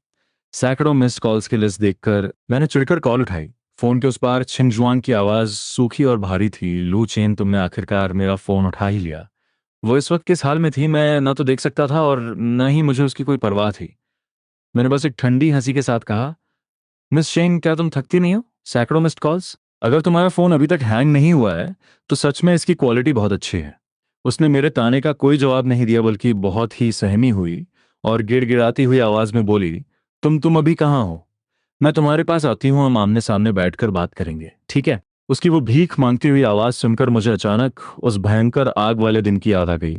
सैकड़ों मिस्ड कॉल्स की लिस्ट देखकर मैंने चिढ़कर कॉल उठाई। फोन के उस पार छिंगजुआंग की आवाज सूखी और भारी थी। लू चेन, तुमने आखिरकार मेरा फोन उठा ही लिया। वो इस वक्त किस हाल में थी मैं न तो देख सकता था और न ही मुझे उसकी कोई परवाह थी। मैंने बस एक ठंडी हंसी के साथ कहा, मिस शेन क्या तुम थकती नहीं हो? सैकड़ों मिस्ड कॉल्स। अगर तुम्हारा फोन अभी तक हैंग नहीं हुआ है तो सच में इसकी क्वालिटी बहुत अच्छी है। उसने मेरे ताने का कोई जवाब नहीं दिया, बल्कि बहुत ही सहमी हुई और गिड़गिड़ाती हुई आवाज में बोली, तुम अभी कहाँ हो? मैं तुम्हारे पास आती हूँ, हम आमने सामने बैठकर बात करेंगे, ठीक है? उसकी वो भीख मांगती हुई आवाज सुनकर मुझे अचानक उस भयंकर आग वाले दिन की याद आ गई।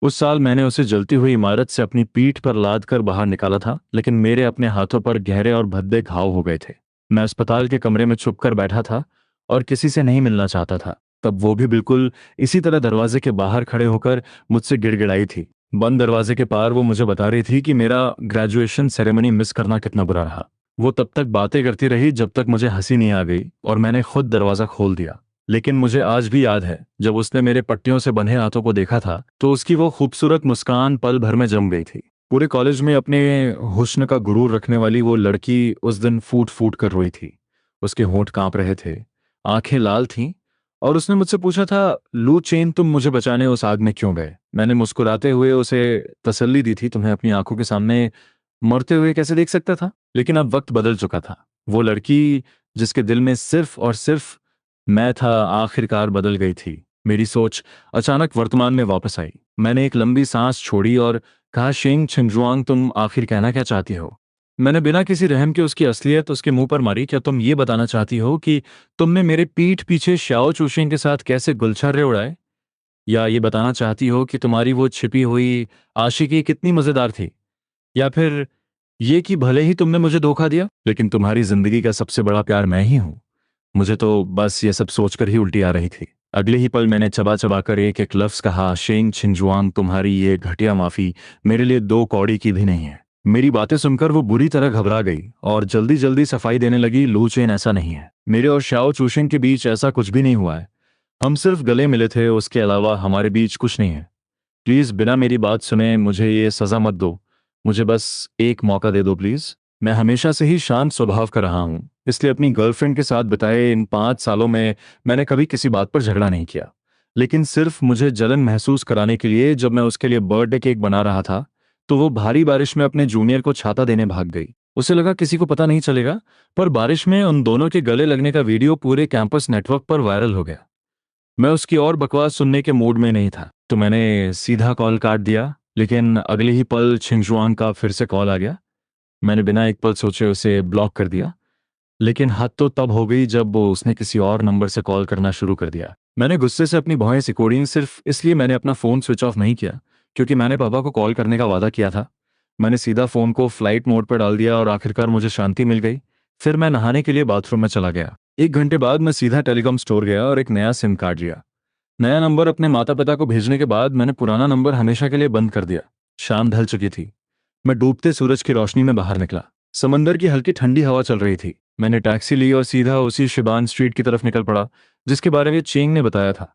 उस साल मैंने उसे जलती हुई इमारत से अपनी पीठ पर लाद कर बाहर निकाला था, लेकिन मेरे अपने हाथों पर गहरे और भद्दे घाव हो गए थे। मैं अस्पताल के कमरे में छुपकर बैठा था और किसी से नहीं मिलना चाहता था। तब वो भी बिल्कुल इसी तरह दरवाजे के बाहर खड़े होकर मुझसे गिड़गिड़ाई थी। बंद दरवाजे के पार वो मुझे बता रही थी कि मेरा ग्रेजुएशन सेरेमनी मिस करना कितना बुरा रहा। वो तब तक बातें करती रही जब तक मुझे हंसी नहीं आ गई और मैंने खुद दरवाजा खोल दिया। लेकिन मुझे आज भी याद है, जब उसने मेरे पट्टियों से बंधे हाथों को देखा था तो उसकी वो खूबसूरत मुस्कान पल भर में जम गई थी। पूरे कॉलेज में अपने हुस्न का गुरूर रखने वाली वो लड़की उस दिन फूट फूट कर रोई थी। उसके होंठ कांप रहे थे, आंखें लाल थीं और उसने मुझसे पूछा था, लू चेन तुम मुझे बचाने उस आग में क्यों गए? मैंने मुस्कुराते हुए उसे तसल्ली दी थी, तुम्हें अपनी आंखों के सामने मरते हुए कैसे देख सकता था? लेकिन अब वक्त बदल चुका था। वो लड़की जिसके दिल में सिर्फ और सिर्फ मैं था, आखिरकार बदल गई थी। मेरी सोच अचानक वर्तमान में वापस आई। मैंने एक लंबी सांस छोड़ी और कहा, शेंग छिंगजुआंग तुम आखिर कहना क्या चाहती हो? मैंने बिना किसी रहम के उसकी असलियत उसके मुंह पर मारी। क्या तुम ये बताना चाहती हो कि तुमने मेरे पीठ पीछे श्याओ चूशिंग के साथ कैसे गुलछर्रे उड़ाए? या ये बताना चाहती हो कि तुम्हारी वो छिपी हुई आशिकी कितनी मजेदार थी? या फिर ये कि भले ही तुमने मुझे धोखा दिया, लेकिन तुम्हारी जिंदगी का सबसे बड़ा प्यार मैं ही हूं? मुझे तो बस ये सब सोचकर ही उल्टी आ रही थी। अगले ही पल मैंने चबा चबा कर एक एक लफ्ज कहा, शेंग छिंजुआंग, तुम्हारी ये घटिया माफी मेरे लिए दो कौड़ी की भी नहीं है। मेरी बातें सुनकर वो बुरी तरह घबरा गई और जल्दी जल्दी सफाई देने लगी। लू चेन, ऐसा नहीं है। मेरे और शाओ चूशिंग के बीच ऐसा कुछ भी नहीं हुआ है। हम सिर्फ गले मिले थे, उसके अलावा हमारे बीच कुछ नहीं है। प्लीज बिना मेरी बात सुने मुझे ये सजा मत दो। मुझे बस एक मौका दे दो प्लीज। मैं हमेशा से ही शांत स्वभाव का रहा हूँ, इसलिए अपनी गर्लफ्रेंड के साथ बिताए इन 5 सालों में मैंने कभी किसी बात पर झगड़ा नहीं किया। लेकिन सिर्फ मुझे जलन महसूस कराने के लिए जब मैं उसके लिए बर्थडे केक बना रहा था तो वो भारी बारिश में अपने जूनियर को छाता देने भाग गई। उसे लगा किसी को पता नहीं चलेगा, पर बारिश में उन दोनों के गले लगने का वीडियो पूरे कैंपस नेटवर्क पर वायरल हो गया। मैं उसकी और बकवास सुनने के मूड में नहीं था, तो मैंने सीधा कॉल काट दिया। लेकिन अगले ही पल छिंगजुआंग का फिर से कॉल आ गया। मैंने बिना एक पल सोचे उसे ब्लॉक कर दिया। लेकिन हद तो तब हो गई जब वो उसने किसी और नंबर से कॉल करना शुरू कर दिया। मैंने गुस्से से अपनी भौहें सिकोड़ी। सिर्फ इसलिए मैंने अपना फ़ोन स्विच ऑफ नहीं किया क्योंकि मैंने पापा को कॉल करने का वादा किया था। मैंने सीधा फ़ोन को फ्लाइट मोड पर डाल दिया और आखिरकार मुझे शांति मिल गई। फिर मैं नहाने के लिए बाथरूम में चला गया। 1 घंटे बाद मैं सीधा टेलीकॉम स्टोर गया और एक नया सिम कार्ड लिया। नया नंबर अपने माता पिता को भेजने के बाद मैंने पुराना नंबर हमेशा के लिए बंद कर दिया। शाम ढल चुकी थी। मैं डूबते सूरज की रोशनी में बाहर निकला। समंदर की हल्की ठंडी हवा चल रही थी। मैंने टैक्सी ली और सीधा उसी शिबान स्ट्रीट की तरफ निकल पड़ा जिसके बारे में चेंग ने बताया था।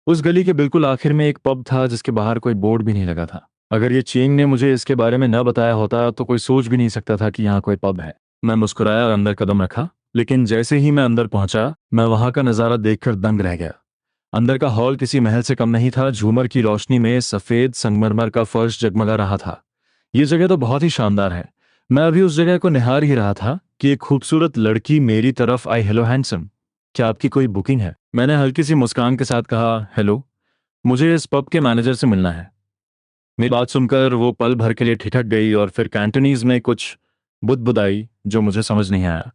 उस गली के बिल्कुल आखिर में एक पब था जिसके बाहर कोई बोर्ड भी नहीं लगा था। अगर ये चेंग ने मुझे इसके बारे में न बताया होता तो कोई सोच भी नहीं सकता था कि यहाँ कोई पब है। मैं मुस्कुराया और अंदर कदम रखा, लेकिन जैसे ही मैं अंदर पहुंचा मैं वहां का नजारा देखकर दंग रह गया। अंदर का हॉल किसी महल से कम नहीं था। झूमर की रोशनी में सफेद संगमरमर का फर्श जगमगा रहा था। ये जगह तो बहुत ही शानदार है। मैं अभी उस जगह को निहार ही रहा था कि एक खूबसूरत लड़की मेरी तरफ आई। हेलो हैंडसम, क्या आपकी कोई बुकिंग है? मैंने हल्की सी मुस्कान के साथ कहा, हेलो, मुझे इस पब के मैनेजर से मिलना है। मेरी बात सुनकर वो पल भर के लिए ठिठक गई और फिर कैंटोनीज में कुछ बुदबुदाई जो मुझे समझ नहीं आया।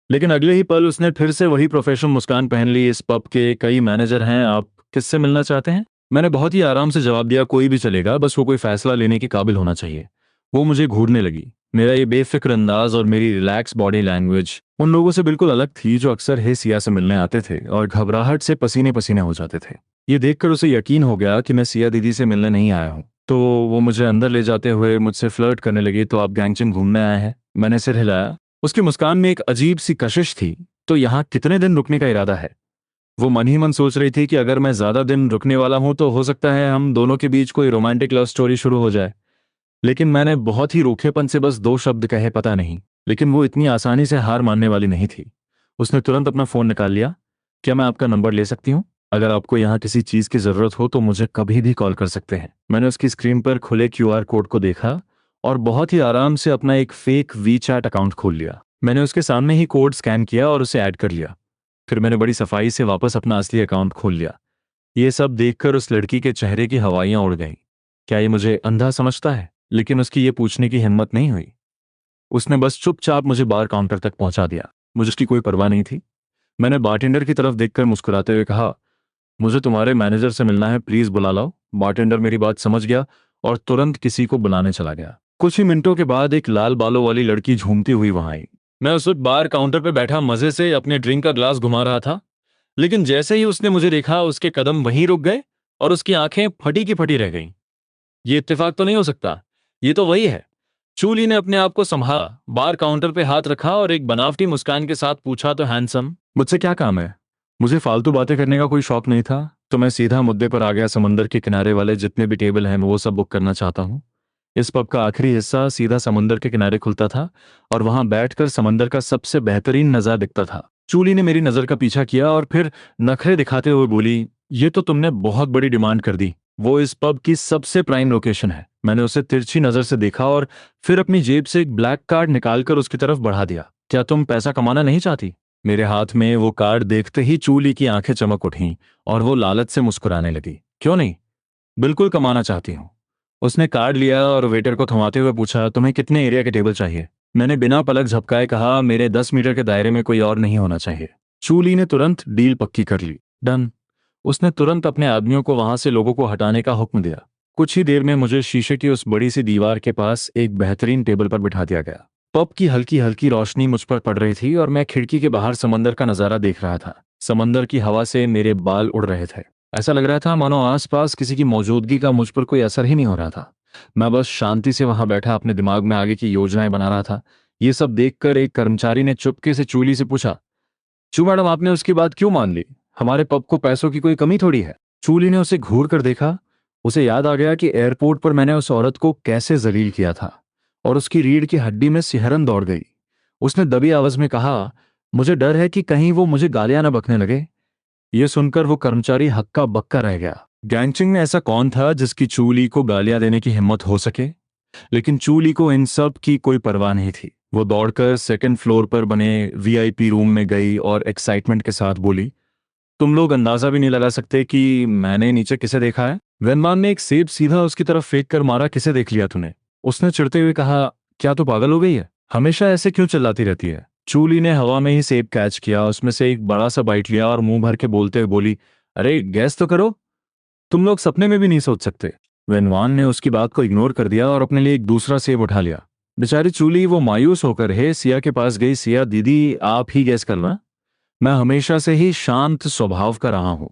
लेकिन अगले ही पल उसने फिर से वही प्रोफेशनल मुस्कान पहन ली। इस पब के कई मैनेजर हैं, आप किससे मिलना चाहते हैं? मैंने बहुत ही आराम से जवाब दिया, कोई भी चलेगा, बस वो कोई फैसला लेने के काबिल होना चाहिए। वो मुझे घूरने लगी। मेरा ये बेफिक्र अंदाज और मेरी रिलैक्स बॉडी लैंग्वेज उन लोगों से बिल्कुल अलग थी जो अक्सर हे सिया से मिलने आते थे और घबराहट से पसीने पसीने हो जाते थे। ये देखकर उसे यकीन हो गया कि मैं सिया दीदी से मिलने नहीं आया हूँ, तो वो मुझे अंदर ले जाते हुए मुझसे फ्लर्ट करने लगी। तो आप गैंगचंग घूमने आए हैं? मैंने सिर हिलाया। उसकी मुस्कान में एक अजीब सी कशिश थी। तो यहाँ कितने दिन रुकने का इरादा है? वो मन ही मन सोच रही थी कि अगर मैं ज्यादा दिन रुकने वाला हूं तो हो सकता है हम दोनों के बीच कोई रोमांटिक लव स्टोरी शुरू हो जाए। लेकिन मैंने बहुत ही रूखेपन से बस 2 शब्द कहे, पता नहीं। लेकिन वो इतनी आसानी से हार मानने वाली नहीं थी। उसने तुरंत अपना फोन निकाल लिया। क्या मैं आपका नंबर ले सकती हूँ? अगर आपको यहाँ किसी चीज की जरूरत हो तो मुझे कभी भी कॉल कर सकते हैं। मैंने उसकी स्क्रीन पर खुले क्यूआर कोड को देखा और बहुत ही आराम से अपना एक फेक वी चैट अकाउंट खोल लिया। मैंने उसके सामने ही कोड स्कैन किया और उसे ऐड कर लिया। फिर मैंने बड़ी सफाई से वापस अपना असली अकाउंट खोल लिया। ये सब देखकर उस लड़की के चेहरे की हवाइयां उड़ गईं। क्या ये मुझे अंधा समझता है? लेकिन उसकी ये पूछने की हिम्मत नहीं हुई। उसने बस चुपचाप मुझे बार काउंटर तक पहुंचा दिया। मुझे उसकी कोई परवाह नहीं थी। मैंने बारटेंडर की तरफ देखकर मुस्कुराते हुए कहा, मुझे तुम्हारे मैनेजर से मिलना है, प्लीज बुला लाओ। बारटेंडर मेरी बात समझ गया और तुरंत किसी को बुलाने चला गया। कुछ ही मिनटों के बाद एक लाल बालों वाली लड़की झूमती हुई वहां आई। मैं उस वक्त बार काउंटर पर बैठा मजे से अपने ड्रिंक का ग्लास घुमा रहा था। लेकिन जैसे ही उसने मुझे देखा उसके कदम वहीं रुक गए और उसकी आंखें फटी की फटी रह गईं। ये इत्तेफाक तो नहीं हो सकता, ये तो वही है। चूली ने अपने आप को संभाला, बार काउंटर पे हाथ रखा और एक बनावटी मुस्कान के साथ पूछा, तो हैंडसम, मुझसे क्या काम है? मुझे फालतू बातें करने का कोई शौक नहीं था, तो मैं सीधा मुद्दे पर आ गया। समंदर के किनारे वाले जितने भी टेबल हैं मैं वो सब बुक करना चाहता हूँ। इस पब का आखिरी हिस्सा सीधा समुंदर के किनारे खुलता था और वहां बैठकर समंदर का सबसे बेहतरीन नजारा दिखता था। चूली ने मेरी नजर का पीछा किया और फिर नखरे दिखाते हुए बोली, ये तो तुमने बहुत बड़ी डिमांड कर दी। वो इस पब की सबसे प्राइम लोकेशन है। मैंने उसे तिरछी नजर से देखा और फिर अपनी जेब से एक ब्लैक कार्ड निकालकर उसकी तरफ बढ़ा दिया। क्या तुम पैसा कमाना नहीं चाहती? मेरे हाथ में वो कार्ड देखते ही चूली की आंखें चमक उठीं और वो लालच से मुस्कुराने लगी। क्यों नहीं, बिल्कुल कमाना चाहती हूँ। उसने कार्ड लिया और वेटर को थमाते हुए पूछा, तुम्हें कितने एरिया के टेबल चाहिए? मैंने बिना पलक झपकाए कहा, मेरे 10 मीटर के दायरे में कोई और नहीं होना चाहिए। चूली ने तुरंत डील पक्की कर ली। डन। उसने तुरंत अपने आदमियों को वहां से लोगों को हटाने का हुक्म दिया। कुछ ही देर में मुझे शीशे की उस बड़ी सी दीवार के पास एक बेहतरीन टेबल पर बिठा दिया गया। पब की हल्की हल्की रोशनी मुझ पर पड़ रही थी और मैं खिड़की के बाहर समंदर का नजारा देख रहा था। समंदर की हवा से मेरे बाल उड़ रहे थे। ऐसा लग रहा था मानो आसपास किसी की मौजूदगी का मुझ पर कोई असर ही नहीं हो रहा था। मैं बस शांति से वहां बैठा अपने दिमाग में आगे की योजनाएं बना रहा था। ये सब देखकर एक कर्मचारी ने चुपके से चूली से पूछा, चू मैडम, आपने उसकी बात क्यों मान ली? हमारे पब को पैसों की कोई कमी थोड़ी है। चूली ने उसे घूर कर देखा। उसे याद आ गया कि एयरपोर्ट पर मैंने उस औरत को कैसे जलील किया था और उसकी रीढ़ की हड्डी में सिहरन दौड़ गई। उसने दबी आवाज में कहा, मुझे डर है कि कहीं वो मुझे गालियां न बकने लगे। यह सुनकर वो कर्मचारी हक्का बक्का रह गया। गैंगचिंग में ऐसा कौन था जिसकी चूली को गालियां देने की हिम्मत हो सके? लेकिन चूली को इन सब की कोई परवाह नहीं थी। वो दौड़कर सेकंड फ्लोर पर बने वीआईपी रूम में गई और एक्साइटमेंट के साथ बोली, तुम लोग अंदाजा भी नहीं लगा सकते कि मैंने नीचे किसे देखा है। वेनमान ने एक सेब सीधा उसकी तरफ फेंक कर मारा, किसे देख लिया तूने? उसने चिढ़ते हुए कहा, क्या तू पागल हो गई है? हमेशा ऐसे क्यों चिल्लाती रहती है? चूली ने हवा में ही सेब कैच किया, उसमें से एक बड़ा सा बाइट लिया और मुंह भर के बोलते हुए बोली, अरे गैस तो करो, तुम लोग सपने में भी नहीं सोच सकते। वेनवान ने उसकी बात को इग्नोर कर दिया और अपने लिए एक दूसरा सेब उठा लिया। बेचारी चूली वो मायूस होकर हे सिया के पास गई। सिया दीदी, आप ही गैस करना। मैं हमेशा से ही शांत स्वभाव का रहा हूं,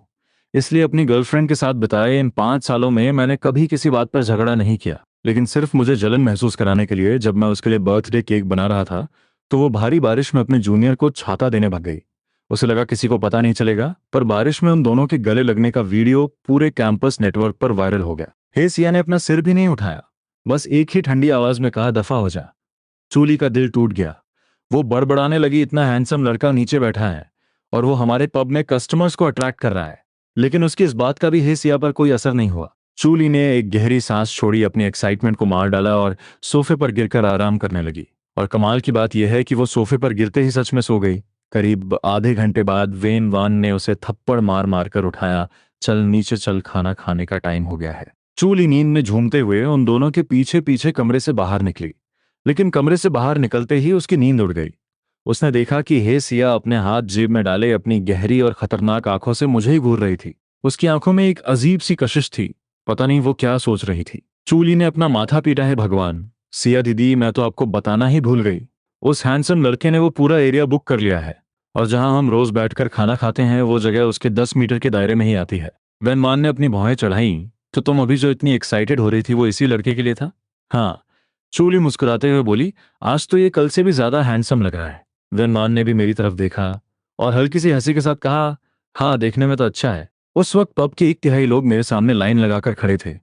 इसलिए अपनी गर्लफ्रेंड के साथ बिताए इन 5 सालों में मैंने कभी किसी बात पर झगड़ा नहीं किया। लेकिन सिर्फ मुझे जलन महसूस कराने के लिए जब मैं उसके लिए बर्थडे केक बना रहा था तो वो भारी बारिश में अपने जूनियर को छाता देने भाग गई। उसे लगा किसी को पता नहीं चलेगा, पर बारिश में उन दोनों के गले लगने का वीडियो पूरे कैंपस नेटवर्क पर वायरल हो गया। हे सिया ने अपना सिर भी नहीं उठाया, बस एक ही ठंडी आवाज में कहा, दफा हो जा। चूली का दिल टूट गया। वो बड़बड़ाने लगी, इतना हैंडसम लड़का नीचे बैठा है और वो हमारे पब में कस्टमर्स को अट्रैक्ट कर रहा है। लेकिन उसकी इस बात का भी हे सिया पर कोई असर नहीं हुआ। चूली ने एक गहरी सांस छोड़ी, अपनी एक्साइटमेंट को मार डाला और सोफे पर गिरकर आराम करने लगी। और कमाल की बात यह है कि वो सोफे पर गिरते ही सच में सो गई। करीब आधे घंटे बाद वेन वान ने उसे थप्पड़ मार मार कर उठाया। चल नीचे चल, खाना खाने का टाइम हो गया है। चूली नींद में झूमते हुए उन दोनों के पीछे पीछे कमरे से बाहर निकली। लेकिन कमरे से बाहर निकलते ही उसकी नींद उड़ गई। उसने देखा कि हे सिया अपने हाथ जेब में डाले अपनी गहरी और खतरनाक आंखों से मुझे ही घूर रही थी। उसकी आंखों में एक अजीब सी कशिश थी, पता नहीं वो क्या सोच रही थी। चूली ने अपना माथा पीटा, है भगवान, सिया दीदी मैं तो आपको बताना ही भूल गई। उस हैंडसम लड़के ने वो पूरा एरिया बुक कर लिया है और जहां हम रोज बैठकर खाना खाते हैं वो जगह उसके 10 मीटर के दायरे में ही आती है। वेनमान ने अपनी भौहें चढ़ाई, तो तुम अभी जो इतनी एक्साइटेड हो रही थी वो इसी लड़के के लिए था? हाँ। चूली मुस्कुराते हुए बोली, आज तो ये कल से भी ज्यादा हैंडसम लग रहा है। वेनमान ने भी मेरी तरफ देखा और हल्की सी हंसी के साथ कहा, हाँ देखने में तो अच्छा है। उस वक्त पब के 1/3 लोग मेरे सामने लाइन लगाकर खड़े थे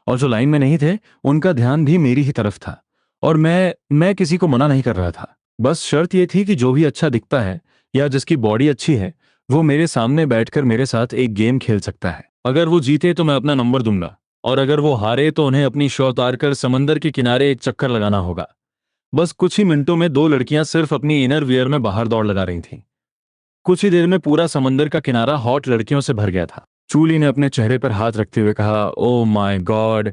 और जो लाइन में नहीं थे उनका ध्यान भी मेरी ही तरफ था। और मैं किसी को मना नहीं कर रहा था। बस शर्त यह थी कि जो भी अच्छा दिखता है या जिसकी बॉडी अच्छी है वो मेरे सामने बैठकर मेरे साथ एक गेम खेल सकता है। अगर वो जीते तो मैं अपना नंबर दूंगा और अगर वो हारे तो उन्हें अपनी शो उतार कर समंदर के किनारे एक चक्कर लगाना होगा। बस कुछ ही मिनटों में 2 लड़कियां सिर्फ अपनी इनर वियर में बाहर दौड़ लगा रही थीं। कुछ ही देर में पूरा समंदर का किनारा हॉट लड़कियों से भर गया था। चूली ने अपने चेहरे पर हाथ रखते हुए कहा, ओ माय गॉड,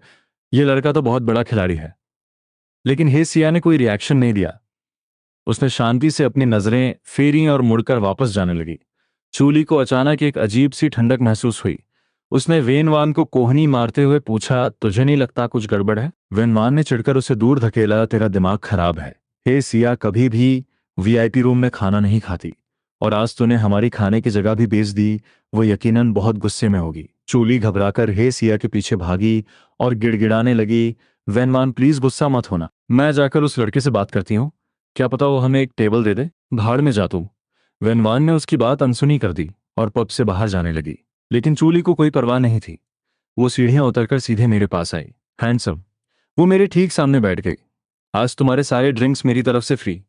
ये लड़का तो बहुत बड़ा खिलाड़ी है। लेकिन हे सिया ने कोई रिएक्शन नहीं दिया। उसने शांति से अपनी नजरें फेरी और मुड़कर वापस जाने लगी। चूली को अचानक एक अजीब सी ठंडक महसूस हुई। उसने वेनवान को कोहनी मारते हुए पूछा, तुझे नहीं लगता कुछ गड़बड़ है? वेनवान ने चिढ़कर उसे दूर धकेला, तेरा दिमाग खराब है। हे सिया कभी भी वीआईपी रूम में खाना नहीं खाती और आज तूने हमारी खाने की जगह भी बेच दी, वो यकीनन बहुत गुस्से में होगी। चूली घबराकर हे सिया के पीछे भागी और गिड़गिड़ाने लगी, वेनवान प्लीज गुस्सा मत होना, मैं जाकर उस लड़के से बात करती हूँ, क्या पता वो हमें एक टेबल दे दे। भाड़ में जा तू। वेनवान ने उसकी बात अनसुनी कर दी और पब से बाहर जाने लगी। लेकिन चूली को कोई परवाह नहीं थी। वो सीढ़ियां उतरकर सीधे मेरे पास आई। हैंडसम, वो मेरे ठीक सामने बैठ गई। आज तुम्हारे सारे ड्रिंक्स मेरी तरफ से फ्री,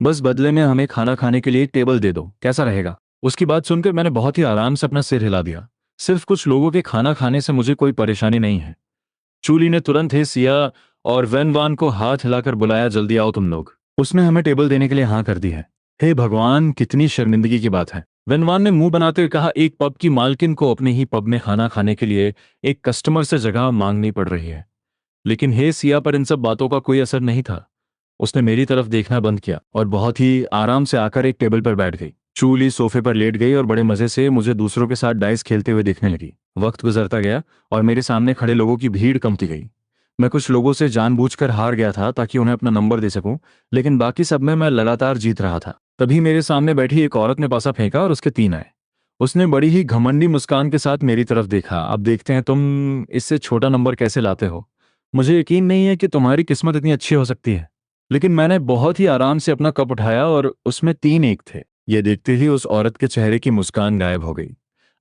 बस बदले में हमें खाना खाने के लिए एक टेबल दे दो, कैसा रहेगा? उसकी बात सुनकर मैंने बहुत ही आराम से अपना सिर हिला दिया। सिर्फ कुछ लोगों के खाना खाने से मुझे कोई परेशानी नहीं है। चूली ने तुरंत हे सिया और वेनवान को हाथ हिलाकर बुलाया, जल्दी आओ तुम लोग। उसने हमें टेबल देने के लिए हाँ कर दी है। हे भगवान, कितनी शर्मिंदगी की बात है। वेनवान ने मुंह बनाते हुए कहा, एक पब की मालकिन को अपने ही पब में खाना खाने के लिए एक कस्टमर से जगह मांगनी पड़ रही है। लेकिन हे सिया पर इन सब बातों का कोई असर नहीं था। उसने मेरी तरफ देखना बंद किया और बहुत ही आराम से आकर एक टेबल पर बैठ गई। चूली सोफे पर लेट गई और बड़े मजे से मुझे दूसरों के साथ डाइस खेलते हुए देखने लगी। वक्त गुजरता गया और मेरे सामने खड़े लोगों की भीड़ कमती गई। मैं कुछ लोगों से जानबूझकर हार गया था ताकि उन्हें अपना नंबर दे सकूं, लेकिन बाकी सब में मैं लगातार जीत रहा था। तभी मेरे सामने बैठी एक औरत ने पासा फेंका और उसके 3 आए। उसने बड़ी ही घमंडी मुस्कान के साथ मेरी तरफ देखा। अब देखते हैं तुम इससे छोटा नंबर कैसे लाते हो। मुझे यकीन नहीं है कि तुम्हारी किस्मत इतनी अच्छी हो सकती है। लेकिन मैंने बहुत ही आराम से अपना कप उठाया और उसमें 3 एक थे। ये देखते ही उस औरत के चेहरे की मुस्कान गायब हो गई।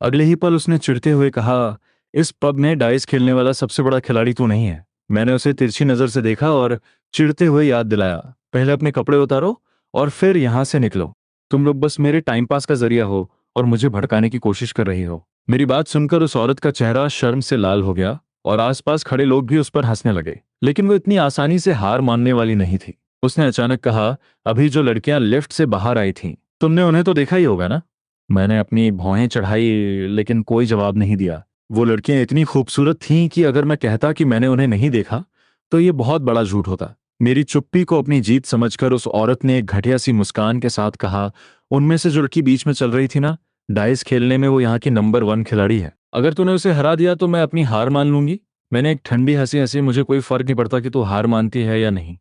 अगले ही पल उसने चिढ़ते हुए कहा, इस पब में डाइस खेलने वाला सबसे बड़ा खिलाड़ी तू नहीं है। मैंने उसे तिरछी नजर से देखा और चिढ़ते हुए याद दिलाया, पहले अपने कपड़े उतारो और फिर यहां से निकलो। तुम लोग बस मेरे टाइम पास का जरिया हो और मुझे भड़काने की कोशिश कर रही हो। मेरी बात सुनकर उस औरत का चेहरा शर्म से लाल हो गया और आसपास खड़े लोग भी उस पर हंसने लगे। लेकिन वो इतनी आसानी से हार मानने वाली नहीं थी। उसने अचानक कहा, अभी जो लड़कियां लिफ्ट से बाहर आई थीं, तुमने उन्हें तो देखा ही होगा ना। मैंने अपनी भौहें चढ़ाई लेकिन कोई जवाब नहीं दिया। वो लड़कियां इतनी खूबसूरत थीं कि अगर मैं कहता कि मैंने उन्हें नहीं देखा तो ये बहुत बड़ा झूठ होता। मेरी चुप्पी को अपनी जीत समझकर उस औरत ने एक घटिया सी मुस्कान के साथ कहा, उनमें से जो लड़की बीच में चल रही थी ना, डाइस खेलने में वो यहाँ की नंबर 1 खिलाड़ी है। अगर तूने उसे हरा दिया तो मैं अपनी हार मान लूंगी। मैंने एक ठंडी हंसी हंसी, मुझे कोई फर्क नहीं पड़ता कि तू हार मानती है या नहीं।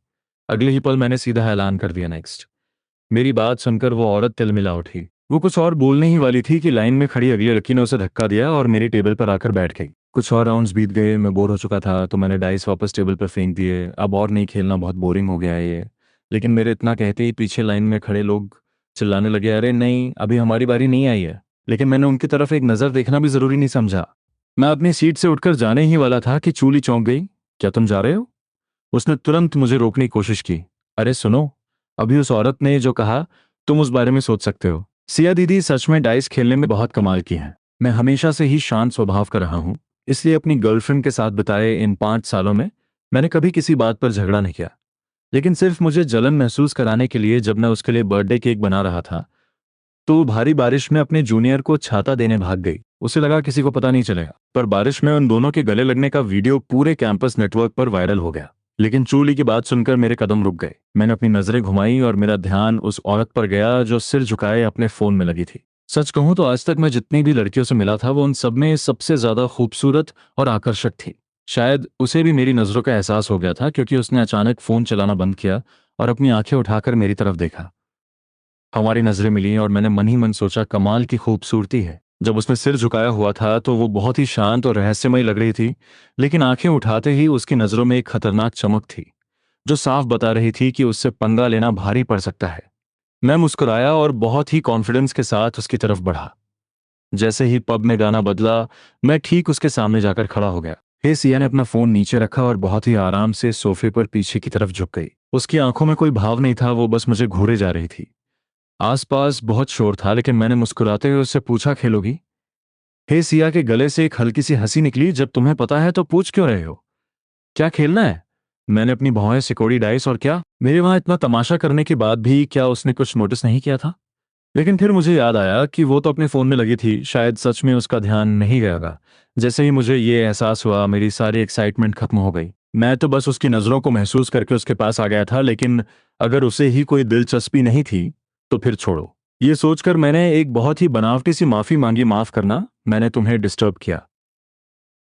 अगले ही पल मैंने सीधा ऐलान कर दिया, नेक्स्ट। मेरी बात सुनकर वो औरत तिलमिला उठी। वो कुछ और बोलने ही वाली थी कि लाइन में खड़ी अगली लड़की ने उसे धक्का दिया और मेरी टेबल पर आकर बैठ गई। कुछ और राउंड्स बीत गए, मैं बोर हो चुका था तो मैंने डाइस वापस टेबल पर फेंक दिए। अब और नहीं खेलना, बहुत बोरिंग हो गया है ये। लेकिन मेरे इतना कहते ही पीछे लाइन में खड़े लोग चिल्लाने लगे, अरे नहीं, अभी हमारी बारी नहीं आई है। लेकिन मैंने उनकी तरफ एक नज़र देखना भी जरूरी नहीं समझा। मैं अपनी सीट से उठकर जाने ही वाला था कि चूली चौंक गई। क्या तुम जा रहे हो? उसने तुरंत मुझे रोकने की कोशिश की। अरे सुनो, अभी उस औरत ने जो कहा, तुम उस बारे में सोच सकते हो। सिया दीदी सच में डाइस खेलने में बहुत कमाल की हैं। मैं हमेशा से ही शांत स्वभाव का रहा हूँ, इसलिए अपनी गर्लफ्रेंड के साथ बिताए इन 5 सालों में मैंने कभी किसी बात पर झगड़ा नहीं किया। लेकिन सिर्फ मुझे जलन महसूस कराने के लिए जब मैं उसके लिए बर्थडे केक बना रहा था तो वो भारी बारिश में अपने जूनियर को छाता देने भाग गई। उसे लगा किसी को पता नहीं चलेगा, पर बारिश में उन दोनों के गले लगने का वीडियो पूरे कैंपस नेटवर्क पर वायरल हो गया। लेकिन चूली की बात सुनकर मेरे कदम रुक गए। मैंने अपनी नजरें घुमाई और मेरा ध्यान उस औरत पर गया जो सिर झुकाए अपने फोन में लगी थी। सच कहूं तो आज तक मैं जितनी भी लड़कियों से मिला था वो उन सब में सबसे ज्यादा खूबसूरत और आकर्षक थी। शायद उसे भी मेरी नजरों का एहसास हो गया था क्योंकि उसने अचानक फोन चलाना बंद किया और अपनी आंखें उठाकर मेरी तरफ देखा। हमारी नजरें मिली और मैंने मन ही मन सोचा, कमाल की खूबसूरती है। जब उसने सिर झुकाया हुआ था तो वो बहुत ही शांत और रहस्यमयी लग रही थी, लेकिन आंखें उठाते ही उसकी नजरों में एक खतरनाक चमक थी जो साफ बता रही थी कि उससे पंगा लेना भारी पड़ सकता है। मैं मुस्कुराया और बहुत ही कॉन्फिडेंस के साथ उसकी तरफ बढ़ा। जैसे ही पब में गाना बदला, मैं ठीक उसके सामने जाकर खड़ा हो गया। हे सिया ने अपना फोन नीचे रखा और बहुत ही आराम से सोफे पर पीछे की तरफ झुक गई। उसकी आंखों में कोई भाव नहीं था, वो बस मुझे घूरे जा रही थी। आसपास बहुत शोर था लेकिन मैंने मुस्कुराते हुए उससे पूछा, खेलोगी? हे सिया के गले से एक हल्की सी हंसी निकली, जब तुम्हें पता है तो पूछ क्यों रहे हो? क्या खेलना है? मैंने अपनी भौहें सिकोड़ी। डाइस? और क्या? मेरे वहां इतना तमाशा करने के बाद भी क्या उसने कुछ नोटिस नहीं किया था? लेकिन फिर मुझे याद आया कि वो तो अपने फोन में लगी थी, शायद सच में उसका ध्यान नहीं गया होगा। जैसे ही मुझे ये एहसास हुआ मेरी सारी एक्साइटमेंट खत्म हो गई। मैं तो बस उसकी नजरों को महसूस करके उसके पास आ गया था, लेकिन अगर उसे ही कोई दिलचस्पी नहीं थी तो फिर छोड़ो। ये सोचकर मैंने एक बहुत ही बनावटी सी माफी मांगी, माफ करना, मैंने तुम्हें डिस्टर्ब किया।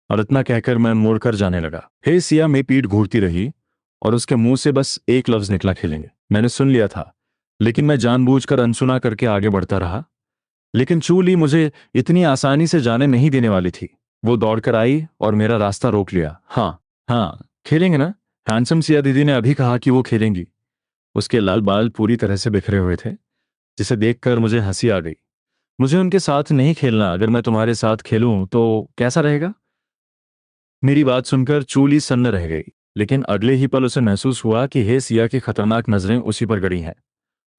और इतना कहकर मैं मुड़कर जाने लगा। हे सिया में पीठ घूरती रही और उसके मुंह से बस एक लफ्ज निकला, खेलेंगे। मैंने सुन लिया था लेकिन मैं जानबूझकर अनसुना करके आगे बढ़ता रहा। लेकिन चूली मुझे इतनी आसानी से जाने नहीं देने वाली थी। वो दौड़कर आई और मेरा रास्ता रोक लिया। हाँ, हाँ, खेलेंगे ना? हैंडसम सिया दीदी ने अभी कहा कि वो खेलेंगी। उसके लाल बाल पूरी तरह से बिखरे हुए थे, जिसे देखकर मुझे हंसी आ गई। मुझे उनके साथ नहीं खेलना, अगर मैं तुम्हारे साथ खेलूं तो कैसा रहेगा? मेरी बात सुनकर चूली सन्न रह गई, लेकिन अगले ही पल उसे महसूस हुआ कि हे सिया की खतरनाक नजरें उसी पर गड़ी हैं।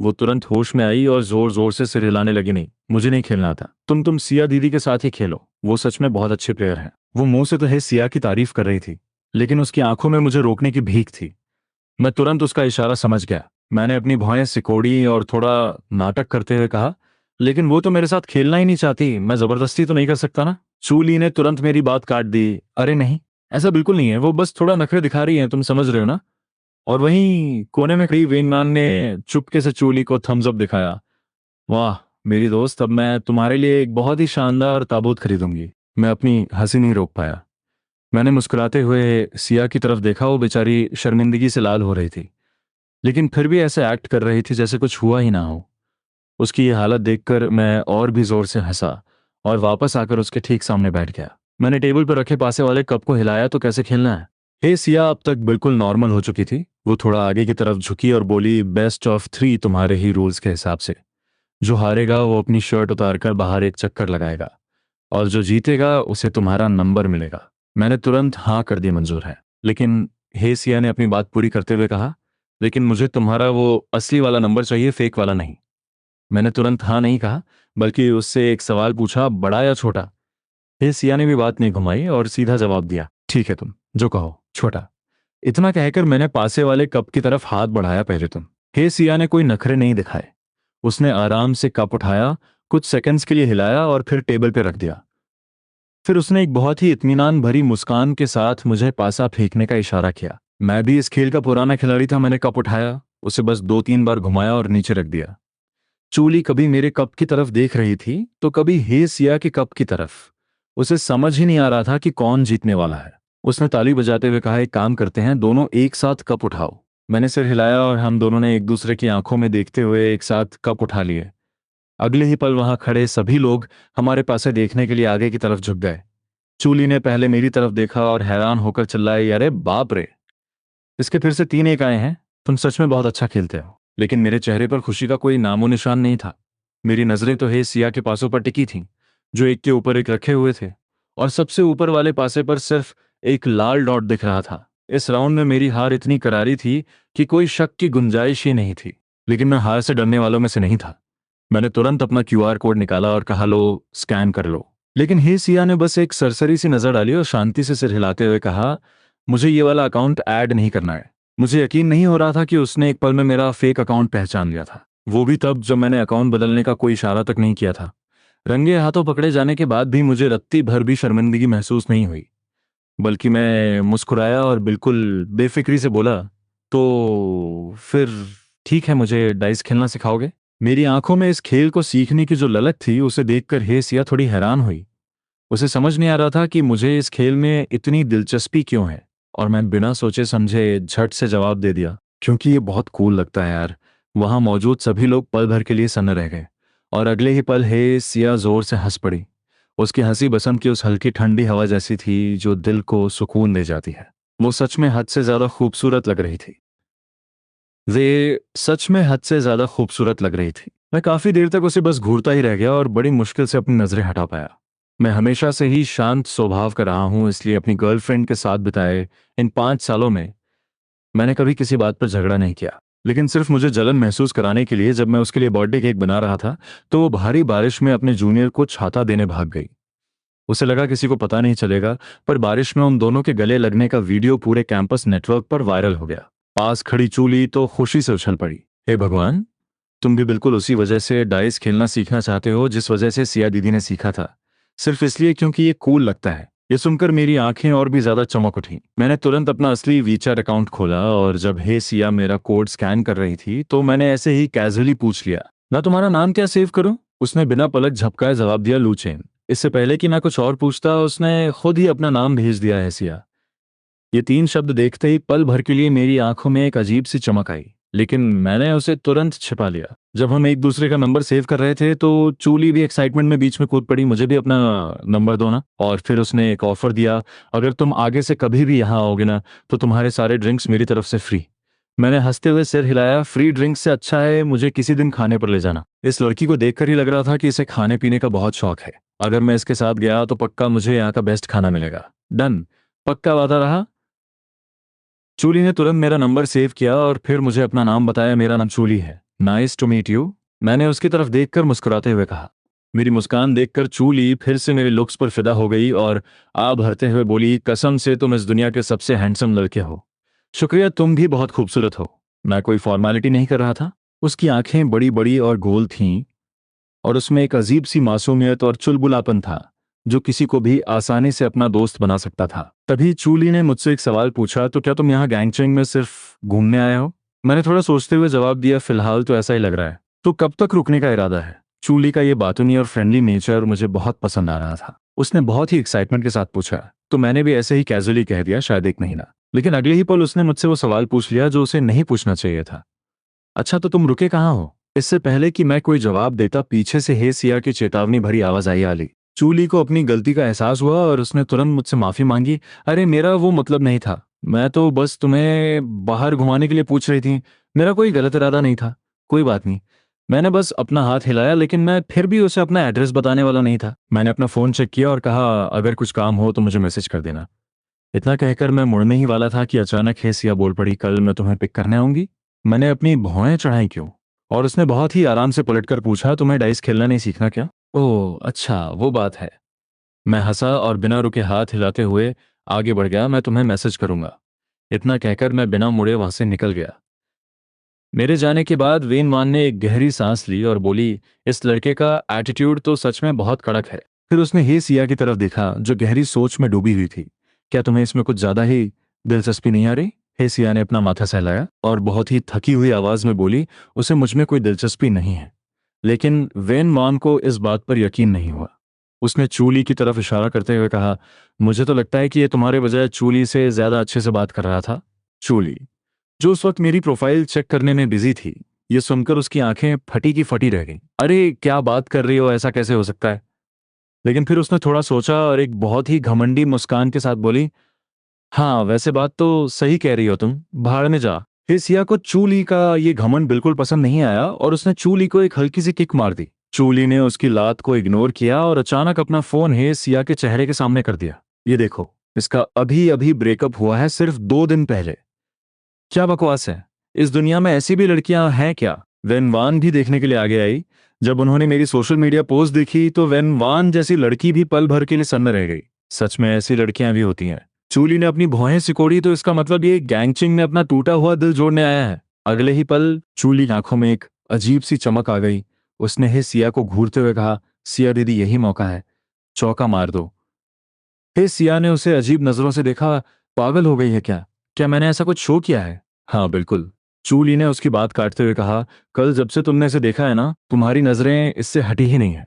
वो तुरंत होश में आई और जोर जोर से सिर हिलाने लगी। नहीं, मुझे नहीं खेलना था। तुम सिया दीदी के साथ ही खेलो, वो सच में बहुत अच्छे प्लेयर हैं। वो मुंह से तो हे सिया की तारीफ कर रही थी लेकिन उसकी आंखों में मुझे रोकने की भीख थी। मैं तुरंत उसका इशारा समझ गया। मैंने अपनी भौहें सिकोड़ी और थोड़ा नाटक करते हुए कहा, लेकिन वो तो मेरे साथ खेलना ही नहीं चाहती, मैं जबरदस्ती तो नहीं कर सकता ना। चूली ने तुरंत मेरी बात काट दी। अरे नहीं, ऐसा बिल्कुल नहीं है, वो बस थोड़ा नखरे दिखा रही है, तुम समझ रहे हो ना। और वहीं कोने में खड़ी वेनमान ने चुपके से चूली को थम्स अप दिखाया। वाह मेरी दोस्त, अब मैं तुम्हारे लिए एक बहुत ही शानदार ताबूत खरीदूंगी। मैं अपनी हंसी नहीं रोक पाया। मैंने मुस्कुराते हुए सिया की तरफ देखा। वो बेचारी शर्मिंदगी से लाल हो रही थी, लेकिन फिर भी ऐसे एक्ट कर रही थी जैसे कुछ हुआ ही ना हो। उसकी ये हालत देखकर मैं और भी जोर से हंसा और वापस आकर उसके ठीक सामने बैठ गया। मैंने टेबल पर रखे पासे वाले कप को हिलाया तो कैसे खेलना है। हे सिया अब तक बिल्कुल नॉर्मल हो चुकी थी। वो थोड़ा आगे की तरफ झुकी और बोली, बेस्ट ऑफ 3 तुम्हारे ही रूल्स के हिसाब से। जो हारेगा वो अपनी शर्ट उतारकर बाहर एक चक्कर लगाएगा, और जो जीतेगा उसे तुम्हारा नंबर मिलेगा। मैंने तुरंत हाँ कर दी, मंजूर है। लेकिन हे सिया ने अपनी बात पूरी करते हुए कहा, लेकिन मुझे तुम्हारा वो असली वाला नंबर चाहिए, फेक वाला नहीं। मैंने तुरंत हाँ नहीं कहा, बल्कि उससे एक सवाल पूछा, बड़ा या छोटा। हे सिया ने भी बात नहीं घुमाई और सीधा जवाब दिया, ठीक है तुम जो कहो, छोटा। इतना कहकर मैंने पासे वाले कप की तरफ हाथ बढ़ाया, पहले तुम। हे सिया ने कोई नखरे नहीं दिखाए। उसने आराम से कप उठाया, कुछ सेकंड्स के लिए हिलाया और फिर टेबल पर रख दिया। फिर उसने एक बहुत ही इत्मीनान भरी मुस्कान के साथ मुझे पासा फेंकने का इशारा किया। मैं भी इस खेल का पुराना खिलाड़ी था। मैंने कप उठाया, उसे बस 2-3 बार घुमाया और नीचे रख दिया। चूली कभी मेरे कप की तरफ देख रही थी तो कभी हे सिया के कप की तरफ। उसे समझ ही नहीं आ रहा था कि कौन जीतने वाला है। उसने ताली बजाते हुए कहा, एक काम करते हैं, दोनों एक साथ कप उठाओ। मैंने सिर हिलाया और हम दोनों ने एक दूसरे की आंखों में देखते हुए एक साथ कप उठा लिए। अगले ही पल वहां खड़े सभी लोग हमारे पास से देखने के लिए आगे की तरफ झुक गए। चूली ने पहले मेरी तरफ देखा और हैरान होकर चिल्लाई, अरे बाप रे, इसके फिर से 3 एक आए हैं। तुम सच में बहुत अच्छा खेलते हो। लेकिन मेरे चेहरे पर खुशी का कोई नामो निशान नहीं था। मेरी नजरें तो हे सिया के पासों पर टिकी थीं, जो एक के ऊपर एक रखे हुए थे, और सबसे ऊपर वाले पासे पर सिर्फ एक लाल डॉट दिख रहा था। इस राउंड में मेरी हार इतनी करारी थी कि कोई शक की गुंजाइश ही नहीं थी। लेकिन मैं हार से डरने वालों में से नहीं था। मैंने तुरंत अपना क्यूआर कोड निकाला और कहा, लो स्कैन कर लो। लेकिन हे सिया ने बस एक सरसरी सी नजर डाली और शांति से सिर हिलाते हुए कहा, मुझे ये वाला अकाउंट ऐड नहीं करना है। मुझे यकीन नहीं हो रहा था कि उसने एक पल में मेरा फेक अकाउंट पहचान लिया था, वो भी तब जब मैंने अकाउंट बदलने का कोई इशारा तक नहीं किया था। रंगे हाथों पकड़े जाने के बाद भी मुझे रत्ती भर भी शर्मिंदगी महसूस नहीं हुई, बल्कि मैं मुस्कुराया और बिल्कुल बेफिक्री से बोला, तो फिर ठीक है, मुझे डाइस खेलना सिखाओगे? मेरी आंखों में इस खेल को सीखने की जो ललक थी उसे देखकर हे सिया थोड़ी हैरान हुई। उसे समझ नहीं आ रहा था कि मुझे इस खेल में इतनी दिलचस्पी क्यों है, और मैं बिना सोचे समझे झट से जवाब दे दिया, क्योंकि ये बहुत कूल लगता है यार। वहां मौजूद सभी लोग पल भर के लिए सन्न रह गए, और अगले ही पल हे सिया जोर से हंस पड़ी। उसकी हंसी बसंत की उस हल्की ठंडी हवा जैसी थी जो दिल को सुकून दे जाती है। वो सच में हद से ज्यादा खूबसूरत लग रही थी। वे सच में हद से ज्यादा खूबसूरत लग रही थी। मैं काफी देर तक उसे बस घूरता ही रह गया और बड़ी मुश्किल से अपनी नजरें हटा पाया। मैं हमेशा से ही शांत स्वभाव का रहा हूं, इसलिए अपनी गर्लफ्रेंड के साथ बिताए इन 5 सालों में मैंने कभी किसी बात पर झगड़ा नहीं किया। लेकिन सिर्फ मुझे जलन महसूस कराने के लिए जब मैं उसके लिए बर्थडे केक बना रहा था तो वो भारी बारिश में अपने जूनियर को छाता देने भाग गई। उसे लगा किसी को पता नहीं चलेगा, पर बारिश में उन दोनों के गले लगने का वीडियो पूरे कैंपस नेटवर्क पर वायरल हो गया। पास खड़ी चूली तो खुशी से उछल पड़ी। हे भगवान, तुम भी बिल्कुल उसी वजह से डाइस खेलना सीखना चाहते हो जिस वजह से सिया दीदी ने सीखा था, सिर्फ इसलिए क्योंकि ये कूल लगता है। ये सुनकर मेरी आंखें और भी ज्यादा चमक उठी। मैंने तुरंत अपना असली वीचार अकाउंट खोला और जब हे सिया मेरा कोड स्कैन कर रही थी तो मैंने ऐसे ही कैजुअली पूछ लिया, ना तुम्हारा नाम क्या सेव करूं? उसने बिना पलक झपकाए जवाब दिया, लूचेन। इससे पहले कि मैं कुछ और पूछता उसने खुद ही अपना नाम भेज दिया है, सिया। ये 3 शब्द देखते ही पल भर के लिए मेरी आंखों में एक अजीब सी चमक आई, लेकिन मैंने उसे तुरंत छिपा लिया। जब हम एक दूसरे का नंबर सेव कर रहे थे तो चूली भी एक्साइटमेंट में बीच में कूद पड़ी, मुझे भी अपना नंबर दो ना। और फिर उसने एक ऑफर दिया, अगर तुम आगे से कभी भी यहाँ आओगे ना तो तुम्हारे सारे ड्रिंक्स मेरी तरफ से फ्री। मैंने हंसते हुए सिर हिलाया, फ्री ड्रिंक्स से अच्छा है मुझे किसी दिन खाने पर ले जाना। इस लड़की को देखकर ही लग रहा था कि इसे खाने पीने का बहुत शौक है। अगर मैं इसके साथ गया तो पक्का मुझे यहाँ का बेस्ट खाना मिलेगा। डन, पक्का वादा रहा। चूली ने तुरंत मेरा नंबर सेव किया और फिर मुझे अपना नाम बताया, मेरा नाम चूली है, नाइस टू मीट यू। मैंने उसकी तरफ देखकर मुस्कुराते हुए कहा। मेरी मुस्कान देखकर चूली फिर से मेरे लुक्स पर फिदा हो गई और आ भरते हुए बोली, कसम से तुम इस दुनिया के सबसे हैंडसम लड़के हो। शुक्रिया, तुम भी बहुत खूबसूरत हो। मैं कोई फॉर्मेलिटी नहीं कर रहा था। उसकी आंखें बड़ी बड़ी और गोल थीं और उसमें एक अजीब सी मासूमियत और चुलबुलापन था जो किसी को भी आसानी से अपना दोस्त बना सकता था। तभी चूली ने मुझसे एक सवाल पूछा, तो क्या तुम यहाँ गैंगचैंग में सिर्फ घूमने आए हो? मैंने थोड़ा सोचते हुए जवाब दिया, फिलहाल तो ऐसा ही लग रहा है। तो कब तक रुकने का इरादा है? चूली का ये बातूनी और फ्रेंडली नेचर मुझे बहुत पसंद आ रहा था। उसने बहुत ही एक्साइटमेंट के साथ पूछा, तो मैंने भी ऐसे ही कैजुअली कह दिया, शायद 1 महीना। लेकिन अगले ही पल उसने मुझसे वो सवाल पूछ लिया जो उसे नहीं पूछना चाहिए था। अच्छा, तो तुम रुके कहाँ हो? इससे पहले कि मैं कोई जवाब देता, पीछे से हे सिया की चेतावनी भरी आवाज आई, आली। चूली को अपनी गलती का एहसास हुआ और उसने तुरंत मुझसे माफी मांगी। अरे मेरा वो मतलब नहीं था, मैं तो बस तुम्हें बाहर घुमाने के लिए पूछ रही थी, मेरा कोई गलत इरादा नहीं था। कोई बात नहीं। मैंने बस अपना हाथ हिलाया, लेकिन मैं फिर भी उसे अपना एड्रेस बताने वाला नहीं था। मैंने अपना फोन चेक किया और कहा, अगर कुछ काम हो तो मुझे मैसेज कर देना। इतना कहकर मैं मुड़ने ही वाला था कि अचानक हे सिया बोल पड़ी, कल मैं तुम्हें पिक करने आऊंगी। मैंने अपनी भौहें चढ़ाई, क्यों? और उसने बहुत ही आराम से पलटकर पूछा, तुम्हें डाइस खेलना नहीं सीखना क्या? ओह अच्छा, वो बात है। मैं हंसा और बिना रुके हाथ हिलाते हुए आगे बढ़ गया, मैं तुम्हें मैसेज करूंगा। इतना कहकर मैं बिना मुड़े वहां से निकल गया। मेरे जाने के बाद वेन वान ने एक गहरी सांस ली और बोली, इस लड़के का एटीट्यूड तो सच में बहुत कड़क है। फिर उसने हे सिया की तरफ देखा जो गहरी सोच में डूबी हुई थी। क्या तुम्हें इसमें कुछ ज्यादा ही दिलचस्पी नहीं आ रही? हे सिया ने अपना माथा सहलाया और बहुत ही थकी हुई आवाज में बोली, उसे मुझ में कोई दिलचस्पी नहीं है। लेकिन वेन मान को इस बात पर यकीन नहीं हुआ। उसने चूली की तरफ इशारा करते हुए कहा, मुझे तो लगता है कि ये तुम्हारे बजाय चूली से ज्यादा अच्छे से बात कर रहा था। चूली, जो उस वक्त मेरी प्रोफाइल चेक करने में बिजी थी, ये सुनकर उसकी आंखें फटी की फटी रह गईं। अरे क्या बात कर रही हो, ऐसा कैसे हो सकता है? लेकिन फिर उसने थोड़ा सोचा और एक बहुत ही घमंडी मुस्कान के साथ बोली, हाँ वैसे बात तो सही कह रही हो तुम, भाड़ में जा। फिर सिया को चूली का ये घमंड बिल्कुल पसंद नहीं आया और उसने चूली को एक हल्की सी किक मार दी। चूली ने उसकी लात को इग्नोर किया और अचानक अपना फोन हे सिया के चेहरे के सामने कर दिया। ये देखो, इसका अभी अभी ब्रेकअप हुआ है, सिर्फ 2 दिन पहले। क्या बकवास है? इस दुनिया में ऐसी भी लड़कियां हैं क्या? वेनवान भी देखने के लिए आगे आई। जब उन्होंने मेरी सोशल मीडिया पोस्ट देखी तो वेनवान जैसी लड़की भी पल भर के लिए सन्न रह गई। सच में ऐसी लड़कियां भी होती हैं। चूली ने अपनी भौहें सिकोड़ी, तो इसका मतलब ये गैंगचिंग में अपना टूटा हुआ दिल जोड़ने आया है। अगले ही पल चूली की आंखों में एक अजीब सी चमक आ गई। उसने हे सिया को घूरते हुए कहा, सिया दीदी यही मौका है, चौका मार दो। हे सिया ने उसे अजीब नजरों से देखा। पागल हो गई है क्या? क्या मैंने ऐसा कुछ शो किया है? हाँ बिल्कुल। चूली ने उसकी बात काटते हुए कहा, कल जब से तुमने इसे देखा है ना, तुम्हारी नजरें इससे हटी ही नहीं है।